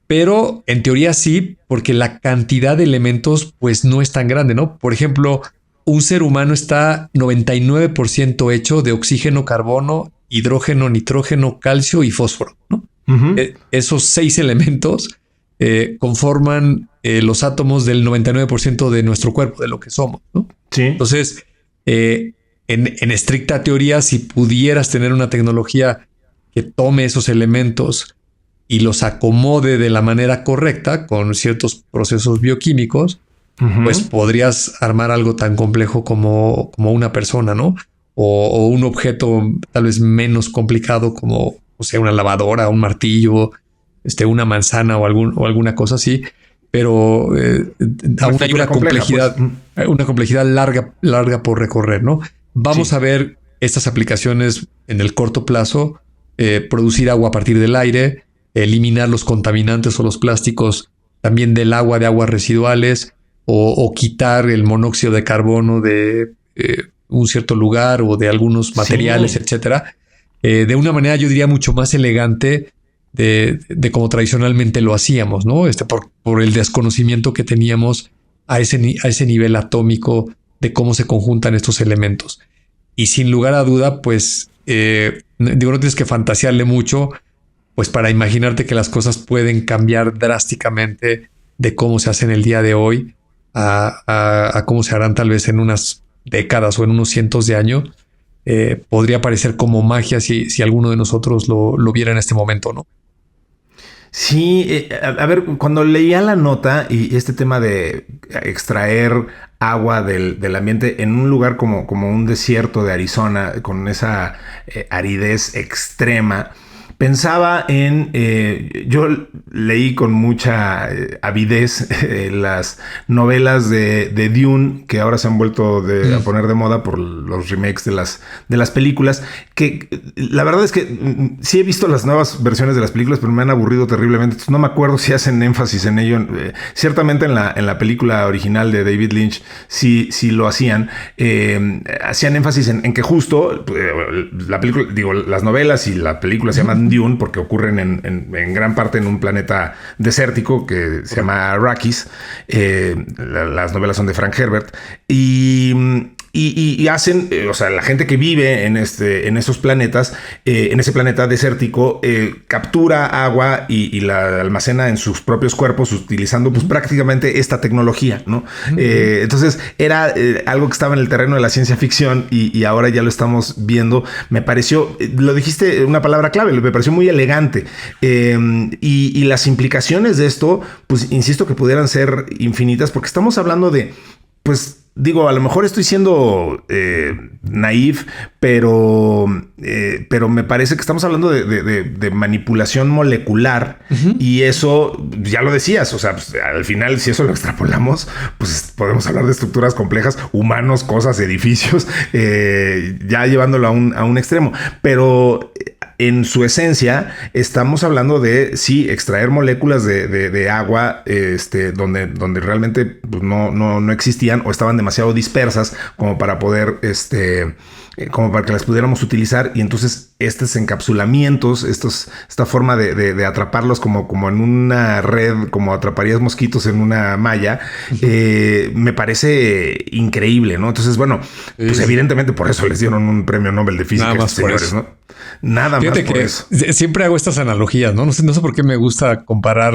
pero en teoría sí, porque la cantidad de elementos pues no es tan grande, ¿no? Por ejemplo, un ser humano está 99% hecho de oxígeno, carbono, hidrógeno, nitrógeno, calcio y fósforo, ¿no? Esos 6 elementos conforman los átomos del 99% de nuestro cuerpo, de lo que somos, ¿no? Sí. Entonces, en estricta teoría, si pudieras tener una tecnología que tome esos elementos y los acomode de la manera correcta con ciertos procesos bioquímicos, pues podrías armar algo tan complejo como una persona, ¿no? O un objeto tal vez menos complicado como, o sea, una lavadora, un martillo, una manzana o alguna cosa así. Pero aún hay una complejidad, pues. Una complejidad larga por recorrer, ¿no? Vamos a ver estas aplicaciones en el corto plazo, producir agua a partir del aire, eliminar los contaminantes o los plásticos también del agua, de aguas residuales, o quitar el monóxido de carbono de un cierto lugar o de algunos materiales, etcétera. De una manera, yo diría, mucho más elegante de como tradicionalmente lo hacíamos, ¿no? Por el desconocimiento que teníamos a ese nivel atómico de cómo se conjuntan estos elementos. Y sin lugar a duda, pues, no tienes que fantasearle mucho, pues, para imaginarte que las cosas pueden cambiar drásticamente de cómo se hacen el día de hoy a cómo se harán tal vez en unas décadas o en unos cientos de años. Podría parecer como magia si alguno de nosotros lo viera en este momento, ¿no? Sí, a ver, cuando leía la nota y este tema de extraer agua del ambiente en un lugar como un desierto de Arizona, con esa aridez extrema, pensaba en... yo leí con mucha avidez las novelas de Dune, que ahora se han vuelto a poner de moda por los remakes de las películas, que la verdad es que sí he visto las nuevas versiones de las películas, pero me han aburrido terriblemente. Entonces no me acuerdo si hacen énfasis en ello. Ciertamente en la película original de David Lynch sí lo hacían. Hacían énfasis en que justo la película, las novelas y la película se llaman Dune porque ocurren en gran parte en un planeta desértico que se llama Arrakis. Las novelas son de Frank Herbert y hacen, o sea, la gente que vive en esos planetas, en ese planeta desértico, captura agua y la almacena en sus propios cuerpos utilizando pues prácticamente esta tecnología, ¿no? Entonces era algo que estaba en el terreno de la ciencia ficción y ahora ya lo estamos viendo. Me pareció, lo dijiste, una palabra clave, me pareció muy elegante. Y las implicaciones de esto, pues insisto que pudieran ser infinitas, porque estamos hablando de, pues, digo, a lo mejor estoy siendo naif, pero me parece que estamos hablando de manipulación molecular y eso, ya lo decías, o sea, pues, al final, si eso lo extrapolamos, pues podemos hablar de estructuras complejas, humanos, cosas, edificios, ya llevándolo a un extremo, pero... En su esencia, estamos hablando de, sí, extraer moléculas de agua donde realmente pues, no existían o estaban demasiado dispersas como para poder, como para que las pudiéramos utilizar. Y entonces estos encapsulamientos, esta forma de atraparlos como en una red, como atraparías mosquitos en una malla, me parece increíble, ¿no? Entonces, bueno, pues evidentemente por eso les dieron un premio Nobel de Física a estos señores, ¿no? Nada más por eso. Siempre hago estas analogías, ¿no? No sé por qué me gusta comparar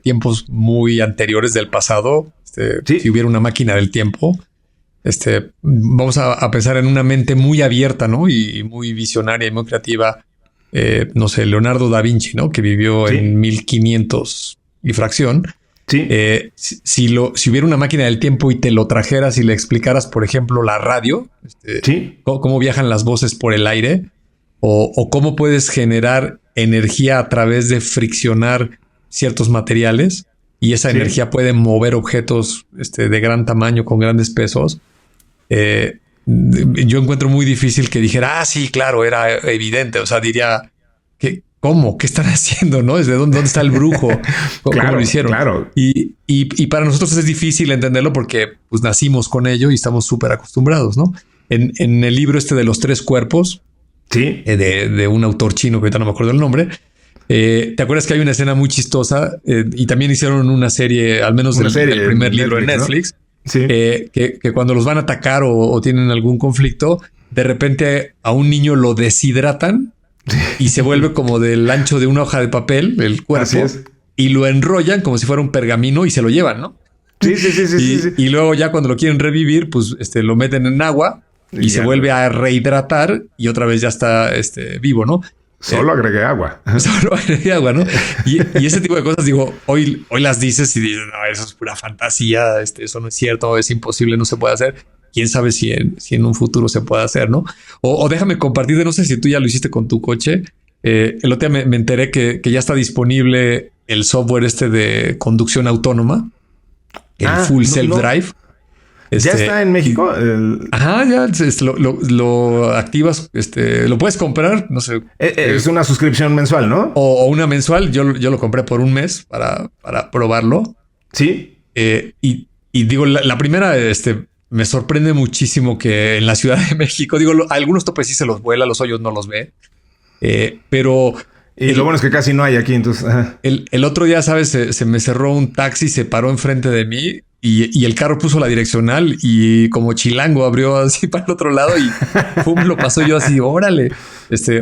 tiempos muy anteriores del pasado. ¿Sí? Si hubiera una máquina del tiempo, vamos a pensar en una mente muy abierta, ¿no? Y muy visionaria y muy creativa. No sé, Leonardo da Vinci, ¿no? Que vivió en 1500 y fracción. Sí. Si hubiera una máquina del tiempo y te lo trajeras y le explicaras, por ejemplo, la radio, cómo viajan las voces por el aire, o cómo puedes generar energía a través de friccionar ciertos materiales y esa energía puede mover objetos de gran tamaño con grandes pesos. Yo encuentro muy difícil que dijera, sí, claro, era evidente. O sea, diría, ¿cómo? ¿Qué están haciendo? ¿No? ¿Desde dónde está el brujo? ¿Cómo lo hicieron? Claro. Y para nosotros es difícil entenderlo porque pues nacimos con ello y estamos súper acostumbrados, ¿no? En el libro de los 3 cuerpos, de un autor chino que ahorita no me acuerdo el nombre. ¿Te acuerdas que hay una escena muy chistosa? Y también hicieron una serie, al menos del primer libro en Netflix, ¿no? Sí. Que cuando los van a atacar o tienen algún conflicto, de repente a un niño lo deshidratan y se vuelve como del ancho de una hoja de papel, el cuerpo, y lo enrollan como si fuera un pergamino y se lo llevan, ¿no? Sí. Y luego ya cuando lo quieren revivir, pues lo meten en agua y se vuelve a rehidratar y otra vez ya está vivo, ¿no? Solo agregué agua. Solo agregué agua, ¿no? Y ese tipo de cosas, digo, hoy las dices y dices, no, eso es pura fantasía, eso no es cierto, es imposible, no se puede hacer. Quién sabe si en un futuro se puede hacer, ¿no? O déjame compartirte, no sé si tú ya lo hiciste con tu coche. El otro día me enteré que ya está disponible el software de conducción autónoma, el Full Self Drive. ¿Ya está en México? Ya lo activas, lo puedes comprar, no sé. Es una suscripción mensual, ¿no? O una mensual. Yo lo compré por un mes para probarlo. Sí. Y digo, la primera, me sorprende muchísimo que en la Ciudad de México, digo, algunos topes sí se los vuela, los hoyos no los ve, pero... Y lo bueno es que casi no hay aquí, entonces... El otro día, ¿sabes? Se me cerró un taxi, se paró enfrente de mí y el carro puso la direccional y como chilango abrió así para el otro lado y pum, lo pasó yo así, órale.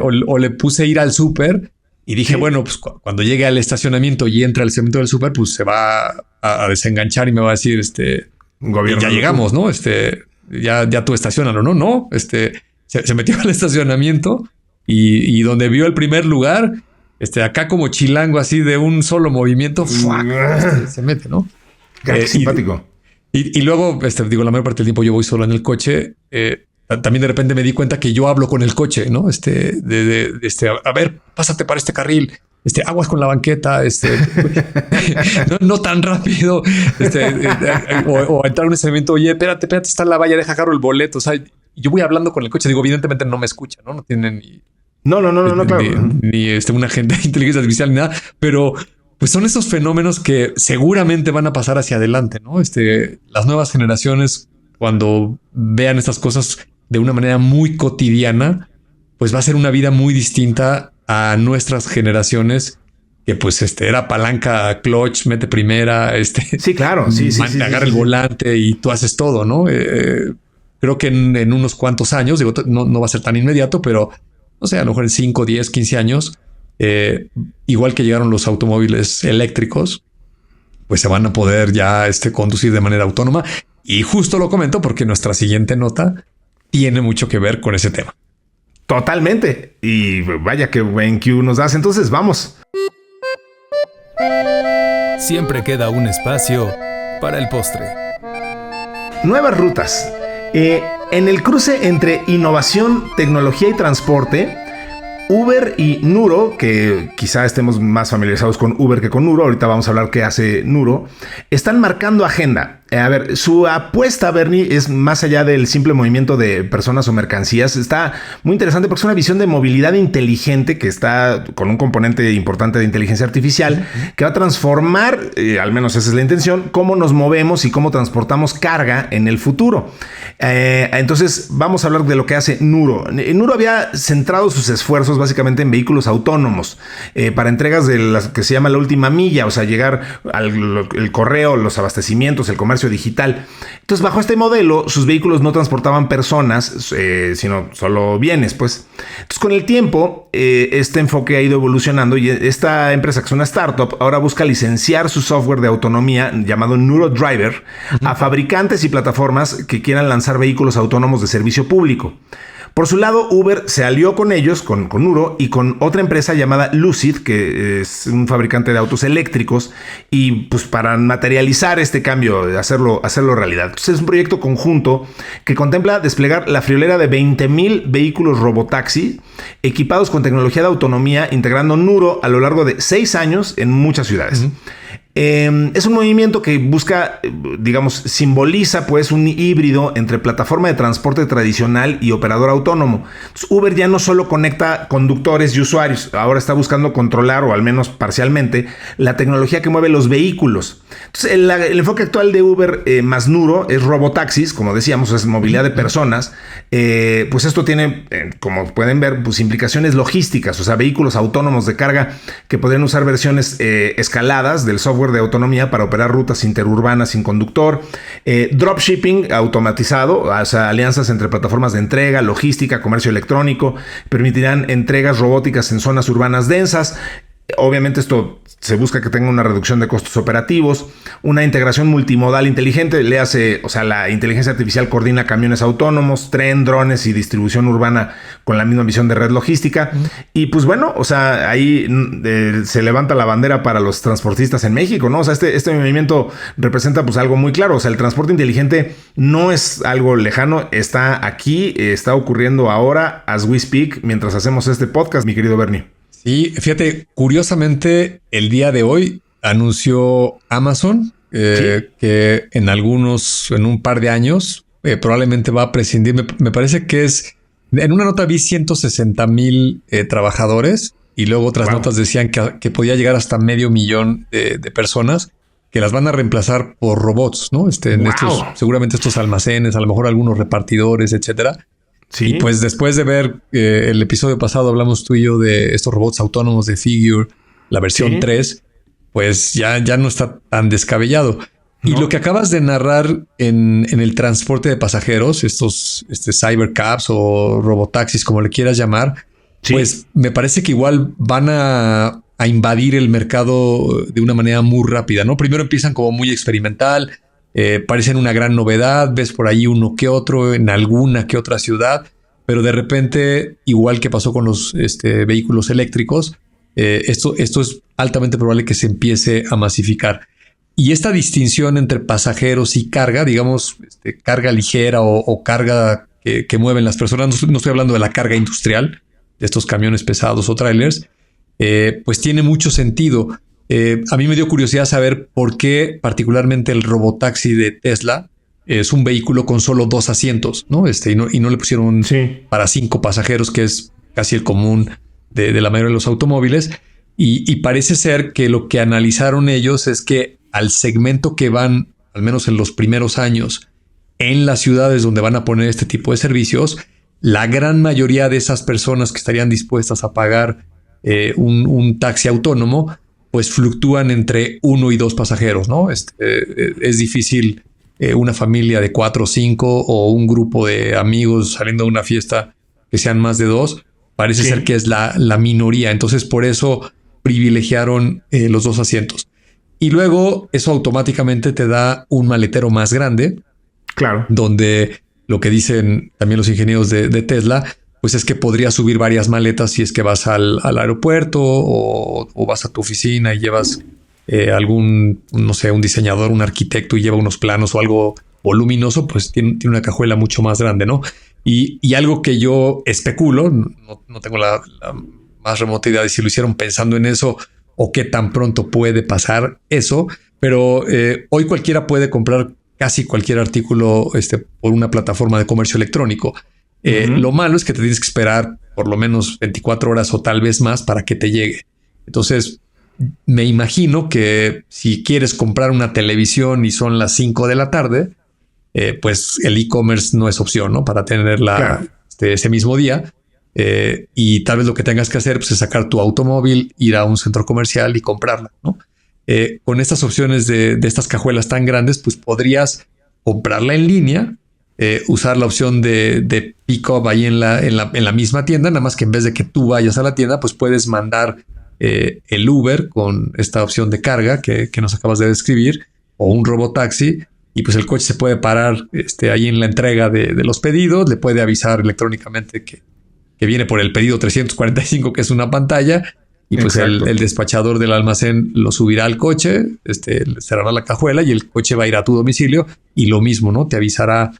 O le puse ir al súper y dije, bueno, pues cuando llegue al estacionamiento y entre al estacionamiento del súper, pues se va a desenganchar y me va a decir, Gobierno, ya llegamos, ¿no? Ya tú estacionalo, ¿no? No, se metió al estacionamiento y donde vio el primer lugar, acá como chilango así de un solo movimiento, se mete, ¿no? Qué simpático. Y luego, digo, la mayor parte del tiempo yo voy solo en el coche. También de repente me di cuenta que yo hablo con el coche, ¿no? A ver, pásate para este carril. Aguas con la banqueta, no tan rápido, o entrar a un evento, oye, espérate, está en la valla, deja agarro el boleto. O sea, yo voy hablando con el coche, digo, evidentemente no me escucha, ¿no? No tienen ni... No, claro. Ni un agente de inteligencia artificial ni nada, pero pues son esos fenómenos que seguramente van a pasar hacia adelante, ¿no? Las nuevas generaciones, cuando vean estas cosas de una manera muy cotidiana, pues va a ser una vida muy distinta a nuestras generaciones que pues era palanca, clutch, mete primera, Sí, claro, sí. Agarra el volante y tú haces todo, ¿no? Creo que en unos cuantos años, digo, no va a ser tan inmediato, pero no sé, a lo mejor en 5, 10, 15 años, igual que llegaron los automóviles eléctricos, pues se van a poder ya conducir de manera autónoma. Y justo lo comento porque nuestra siguiente nota tiene mucho que ver con ese tema. Totalmente. Y vaya que buen cue nos das. Entonces vamos. Siempre queda un espacio para el postre. Nuevas rutas. En el cruce entre innovación, tecnología y transporte, Uber y Nuro, que quizá estemos más familiarizados con Uber que con Nuro, ahorita vamos a hablar qué hace Nuro, están marcando agenda. A ver, su apuesta, Bernie, es más allá del simple movimiento de personas o mercancías. Está muy interesante porque es una visión de movilidad inteligente que está con un componente importante de inteligencia artificial que va a transformar, al menos esa es la intención, cómo nos movemos y cómo transportamos carga en el futuro. Entonces, vamos a hablar de lo que hace Nuro. Nuro había centrado sus esfuerzos básicamente en vehículos autónomos para entregas de las que se llama la última milla, o sea, llegar al correo, los abastecimientos, el comercio digital. Entonces, bajo este modelo, sus vehículos no transportaban personas, sino solo bienes, pues. Entonces, con el tiempo, este enfoque ha ido evolucionando y esta empresa, que es una startup, ahora busca licenciar su software de autonomía llamado Nuro Driver a fabricantes y plataformas que quieran lanzar vehículos autónomos de servicio público. Por su lado, Uber se alió con ellos, con Nuro, y con otra empresa llamada Lucid, que es un fabricante de autos eléctricos, y pues para materializar este cambio, hacerlo realidad. Entonces es un proyecto conjunto que contempla desplegar la friolera de 20,000 vehículos robotaxi equipados con tecnología de autonomía, integrando Nuro a lo largo de 6 años en muchas ciudades. Es un movimiento que busca, digamos, simboliza pues un híbrido entre plataforma de transporte tradicional y operador autónomo. Entonces, Uber ya no solo conecta conductores y usuarios, ahora está buscando controlar, o al menos parcialmente, la tecnología que mueve los vehículos. Entonces, el enfoque actual de Uber más Nuro es robotaxis, como decíamos, es movilidad de personas. Pues esto tiene, como pueden ver, pues implicaciones logísticas, o sea, vehículos autónomos de carga que podrían usar versiones escaladas del software de autonomía para operar rutas interurbanas sin conductor, dropshipping automatizado, o sea, alianzas entre plataformas de entrega, logística, comercio electrónico, permitirán entregas robóticas en zonas urbanas densas. Obviamente esto se busca que tenga una reducción de costos operativos, una integración multimodal inteligente, o sea, la inteligencia artificial coordina camiones autónomos, tren, drones y distribución urbana con la misma visión de red logística. Y pues bueno, o sea, ahí se levanta la bandera para los transportistas en México, ¿no? O sea, este movimiento representa pues algo muy claro, o sea, el transporte inteligente no es algo lejano, está aquí, está ocurriendo ahora, as we speak, mientras hacemos este podcast, mi querido Bernie. Sí, fíjate, curiosamente, el día de hoy anunció Amazon que en un par de años probablemente va a prescindir. Me parece que en una nota vi 160,000 trabajadores y luego otras notas decían que podía llegar hasta 500,000 de personas. que las van a reemplazar por robots, ¿no? En estos, seguramente estos almacenes, a lo mejor algunos repartidores, etcétera. Sí. Y pues después de ver el episodio pasado, hablamos tú y yo de estos robots autónomos de Figure, la versión 3, pues ya no está tan descabellado. No. Y lo que acabas de narrar en el transporte de pasajeros, estos cybercabs o robotaxis, como le quieras llamar, pues me parece que igual van a invadir el mercado de una manera muy rápida, ¿no? Primero empiezan como muy experimental, parecen una gran novedad, ves por ahí uno que otro en alguna que otra ciudad, pero de repente, igual que pasó con los vehículos eléctricos, esto es altamente probable que se empiece a masificar. Y esta distinción entre pasajeros y carga, digamos, carga ligera o carga que mueven las personas, no estoy hablando de la carga industrial, de estos camiones pesados o trailers, pues tiene mucho sentido. A mí me dio curiosidad saber por qué particularmente el robotaxi de Tesla es un vehículo con solo 2 asientos, ¿no? Y no le pusieron para 5 pasajeros, que es casi el común de la mayoría de los automóviles. Y parece ser que lo que analizaron ellos es que al segmento que van, al menos en los primeros años, en las ciudades donde van a poner este tipo de servicios, la gran mayoría de esas personas que estarían dispuestas a pagar un taxi autónomo, pues fluctúan entre 1 y 2 pasajeros, ¿no? Es difícil una familia de 4 o 5 o un grupo de amigos saliendo a una fiesta que sean más de 2. Parece ser que es la minoría. Entonces, por eso privilegiaron los 2 asientos. Y luego eso automáticamente te da un maletero más grande. Claro. Donde lo que dicen también los ingenieros de Tesla, pues es que podrías subir varias maletas si es que vas al aeropuerto o vas a tu oficina y llevas algún, no sé, un diseñador, un arquitecto y lleva unos planos o algo voluminoso, pues tiene una cajuela mucho más grande, ¿no? Y algo que yo especulo, no tengo la más remota idea de si lo hicieron pensando en eso o qué tan pronto puede pasar eso, pero hoy cualquiera puede comprar casi cualquier artículo por una plataforma de comercio electrónico. Lo malo es que te tienes que esperar por lo menos 24 horas o tal vez más para que te llegue. Entonces, me imagino que si quieres comprar una televisión y son las 5 de la tarde, pues el e-commerce no es opción, ¿no? Para tenerla ese mismo día. Y tal vez lo que tengas que hacer pues, es sacar tu automóvil, ir a un centro comercial y comprarla, ¿no? Con estas opciones de estas cajuelas tan grandes, pues podrías comprarla en línea, usar la opción de pick-up ahí en la misma tienda, nada más que en vez de que tú vayas a la tienda, pues puedes mandar el Uber con esta opción de carga que nos acabas de describir, o un robotaxi, y pues el coche se puede parar ahí en la entrega de los pedidos, le puede avisar electrónicamente que viene por el pedido 345, que es una pantalla, y pues el despachador del almacén lo subirá al coche, cerrará la cajuela y el coche va a ir a tu domicilio y lo mismo, ¿no? Te avisará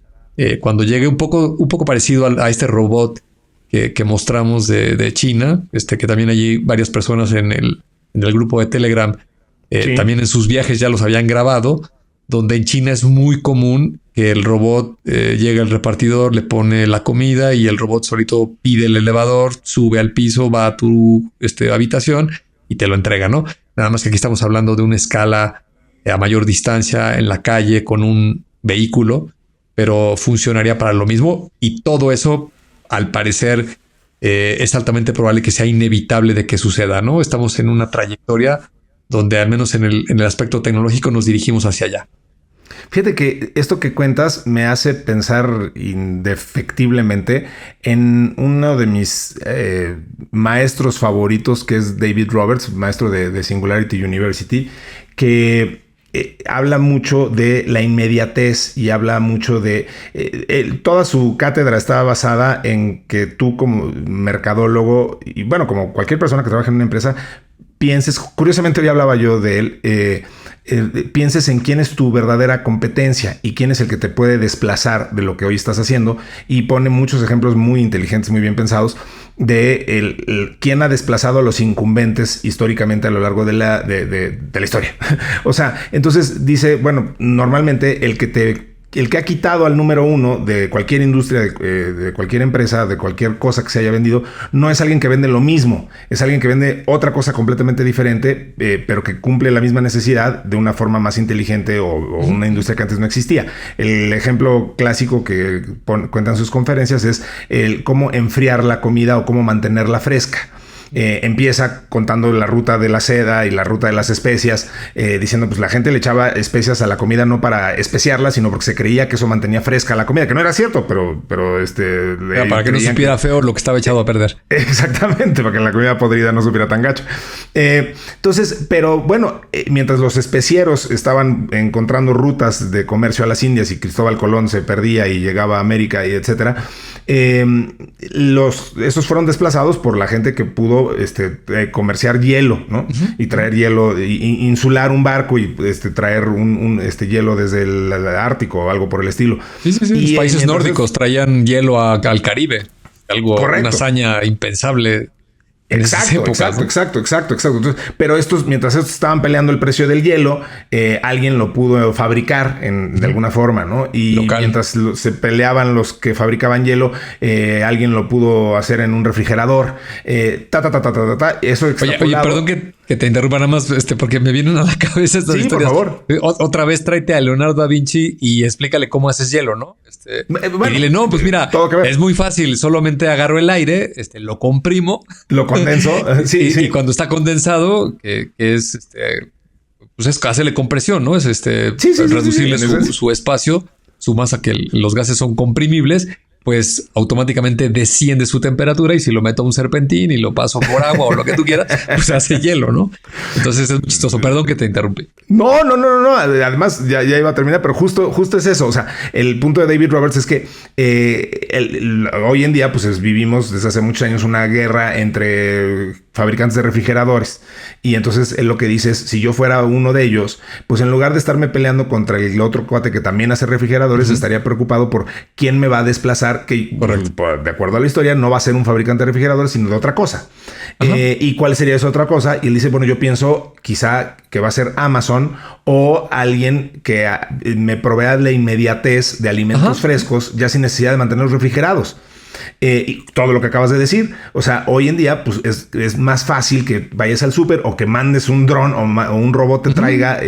cuando llegue, un poco parecido a este robot que mostramos de China, que también hay varias personas en el grupo de Telegram, también en sus viajes ya los habían grabado, donde en China es muy común que el robot llega al repartidor, le pone la comida y el robot solito pide el elevador, sube al piso, va a tu habitación y te lo entrega, ¿no? Nada más que aquí estamos hablando de una escala a mayor distancia en la calle con un vehículo, pero funcionaría para lo mismo. Y todo eso, al parecer, es altamente probable que sea inevitable de que suceda, ¿no? Estamos en una trayectoria donde al menos en el aspecto tecnológico nos dirigimos hacia allá. Fíjate que esto que cuentas me hace pensar indefectiblemente en uno de mis maestros favoritos, que es David Roberts, maestro de Singularity University, que habla mucho de la inmediatez y habla mucho de... toda su cátedra está basada en que tú como mercadólogo y bueno, como cualquier persona que trabaja en una empresa, pienses, curiosamente hoy hablaba yo de él, pienses en quién es tu verdadera competencia y quién es el que te puede desplazar de lo que hoy estás haciendo, y pone muchos ejemplos muy inteligentes, muy bien pensados de quién ha desplazado a los incumbentes históricamente a lo largo de la historia. O sea, entonces dice, bueno, normalmente el que te el que ha quitado al número uno de cualquier industria, de cualquier empresa, de cualquier cosa que se haya vendido, no es alguien que vende lo mismo, es alguien que vende otra cosa completamente diferente, pero que cumple la misma necesidad de una forma más inteligente o una industria que antes no existía. El ejemplo clásico que cuentan sus conferencias es el cómo enfriar la comida o cómo mantenerla fresca. Empieza contando la ruta de la seda y la ruta de las especias, diciendo pues la gente le echaba especias a la comida no para especiarla, sino porque se creía que eso mantenía fresca la comida, que no era cierto, pero para que no supiera feo lo que estaba echado a perder. Exactamente, para que la comida podrida no supiera tan gacho. Entonces, pero bueno, mientras los especieros estaban encontrando rutas de comercio a las Indias y Cristóbal Colón se perdía y llegaba a América y etcétera, esos fueron desplazados por la gente que pudo comerciar hielo, ¿no? Y traer hielo, insular un barco y traer un hielo desde el Ártico o algo por el estilo. Sí. Los países nórdicos traían hielo al Caribe. Algo, correcto. Una hazaña impensable. Exacto. Entonces, pero mientras estos estaban peleando el precio del hielo, alguien lo pudo fabricar de alguna forma, ¿no? Y local. Mientras se peleaban los que fabricaban hielo, alguien lo pudo hacer en un refrigerador. Eso extrapolado. Oye, perdón que te interrumpa nada más, porque me vienen a la cabeza estas historias. Por favor. Otra vez tráete a Leonardo da Vinci y explícale cómo haces hielo, ¿no? Y dile, no, pues mira, es muy fácil. Solamente agarro el aire, lo comprimo. Lo condenso. Y cuando está condensado, que es, pues es hacerle compresión, ¿no? Es reducirle su espacio, su masa, que los gases son comprimibles, pues automáticamente desciende su temperatura, y si lo meto a un serpentín y lo paso por agua o lo que tú quieras, pues hace hielo, ¿no? Entonces es muy chistoso. Perdón que te interrumpí. No. Además, ya iba a terminar, pero justo es eso. O sea, el punto de David Roberts es que hoy en día, pues vivimos desde hace muchos años una guerra entre fabricantes de refrigeradores. Y entonces él lo que dice es, si yo fuera uno de ellos, pues en lugar de estarme peleando contra el otro cuate que también hace refrigeradores, estaría preocupado por quién me va a desplazar, que de acuerdo a la historia no va a ser un fabricante de refrigeradores, sino de otra cosa. ¿Y cuál sería esa otra cosa? Y él dice, bueno, yo pienso quizá que va a ser Amazon o alguien que me provea la inmediatez de alimentos frescos, ya sin necesidad de mantenerlos refrigerados. Y todo lo que acabas de decir, o sea, hoy en día pues es más fácil que vayas al súper o que mandes un dron o un robot te traiga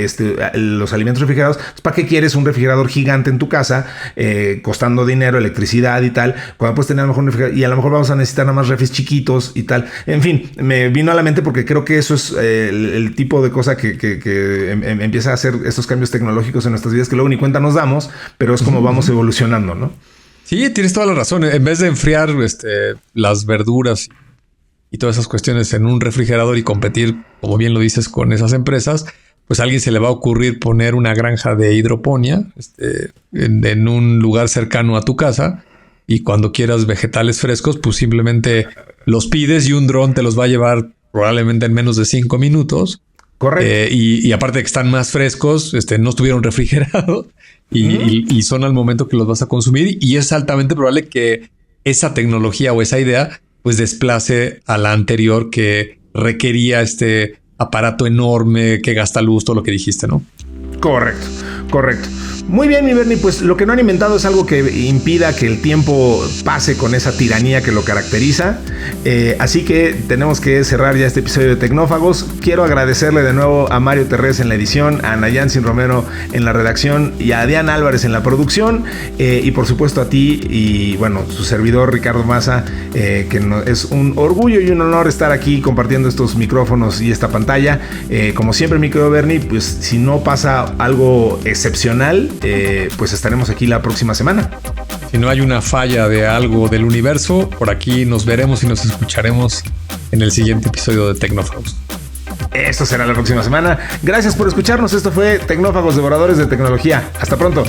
los alimentos refrigerados. ¿Para qué quieres un refrigerador gigante en tu casa costando dinero, electricidad y tal, cuando puedes tener a lo mejor un refrigerador? Y a lo mejor vamos a necesitar nada más refris chiquitos y tal. En fin, me vino a la mente porque creo que eso es el tipo de cosa que empieza a hacer estos cambios tecnológicos en nuestras vidas, que luego ni cuenta nos damos, pero es como vamos evolucionando, ¿no? Sí, tienes toda la razón. En vez de enfriar las verduras y todas esas cuestiones en un refrigerador y competir, como bien lo dices, con esas empresas, pues a alguien se le va a ocurrir poner una granja de hidroponía en un lugar cercano a tu casa, y cuando quieras vegetales frescos, pues simplemente los pides y un dron te los va a llevar probablemente en menos de 5 minutos. Correcto. Y aparte de que están más frescos, no estuvieron refrigerados y son al momento que los vas a consumir, y es altamente probable que esa tecnología o esa idea pues desplace a la anterior, que requería este aparato enorme que gasta luz, todo lo que dijiste, ¿no? Correcto. Muy bien, mi Bernie, pues lo que no han inventado es algo que impida que el tiempo pase con esa tiranía que lo caracteriza. Así que tenemos que cerrar ya este episodio de Tecnófagos. Quiero agradecerle de nuevo a Mario Terrés en la edición, a Nayansin Romero en la redacción y a Diana Álvarez en la producción. Y por supuesto a ti y bueno, su servidor Ricardo Maza, que es un orgullo y un honor estar aquí compartiendo estos micrófonos y esta pantalla. Como siempre, mi querido Bernie, pues si no pasa algo excepcional, pues estaremos aquí la próxima semana. Si no hay una falla de algo del universo, por aquí nos veremos y nos escucharemos en el siguiente episodio de Tecnófagos. Esto será la próxima semana. Gracias por escucharnos. Esto fue Tecnófagos, devoradores de tecnología. Hasta pronto.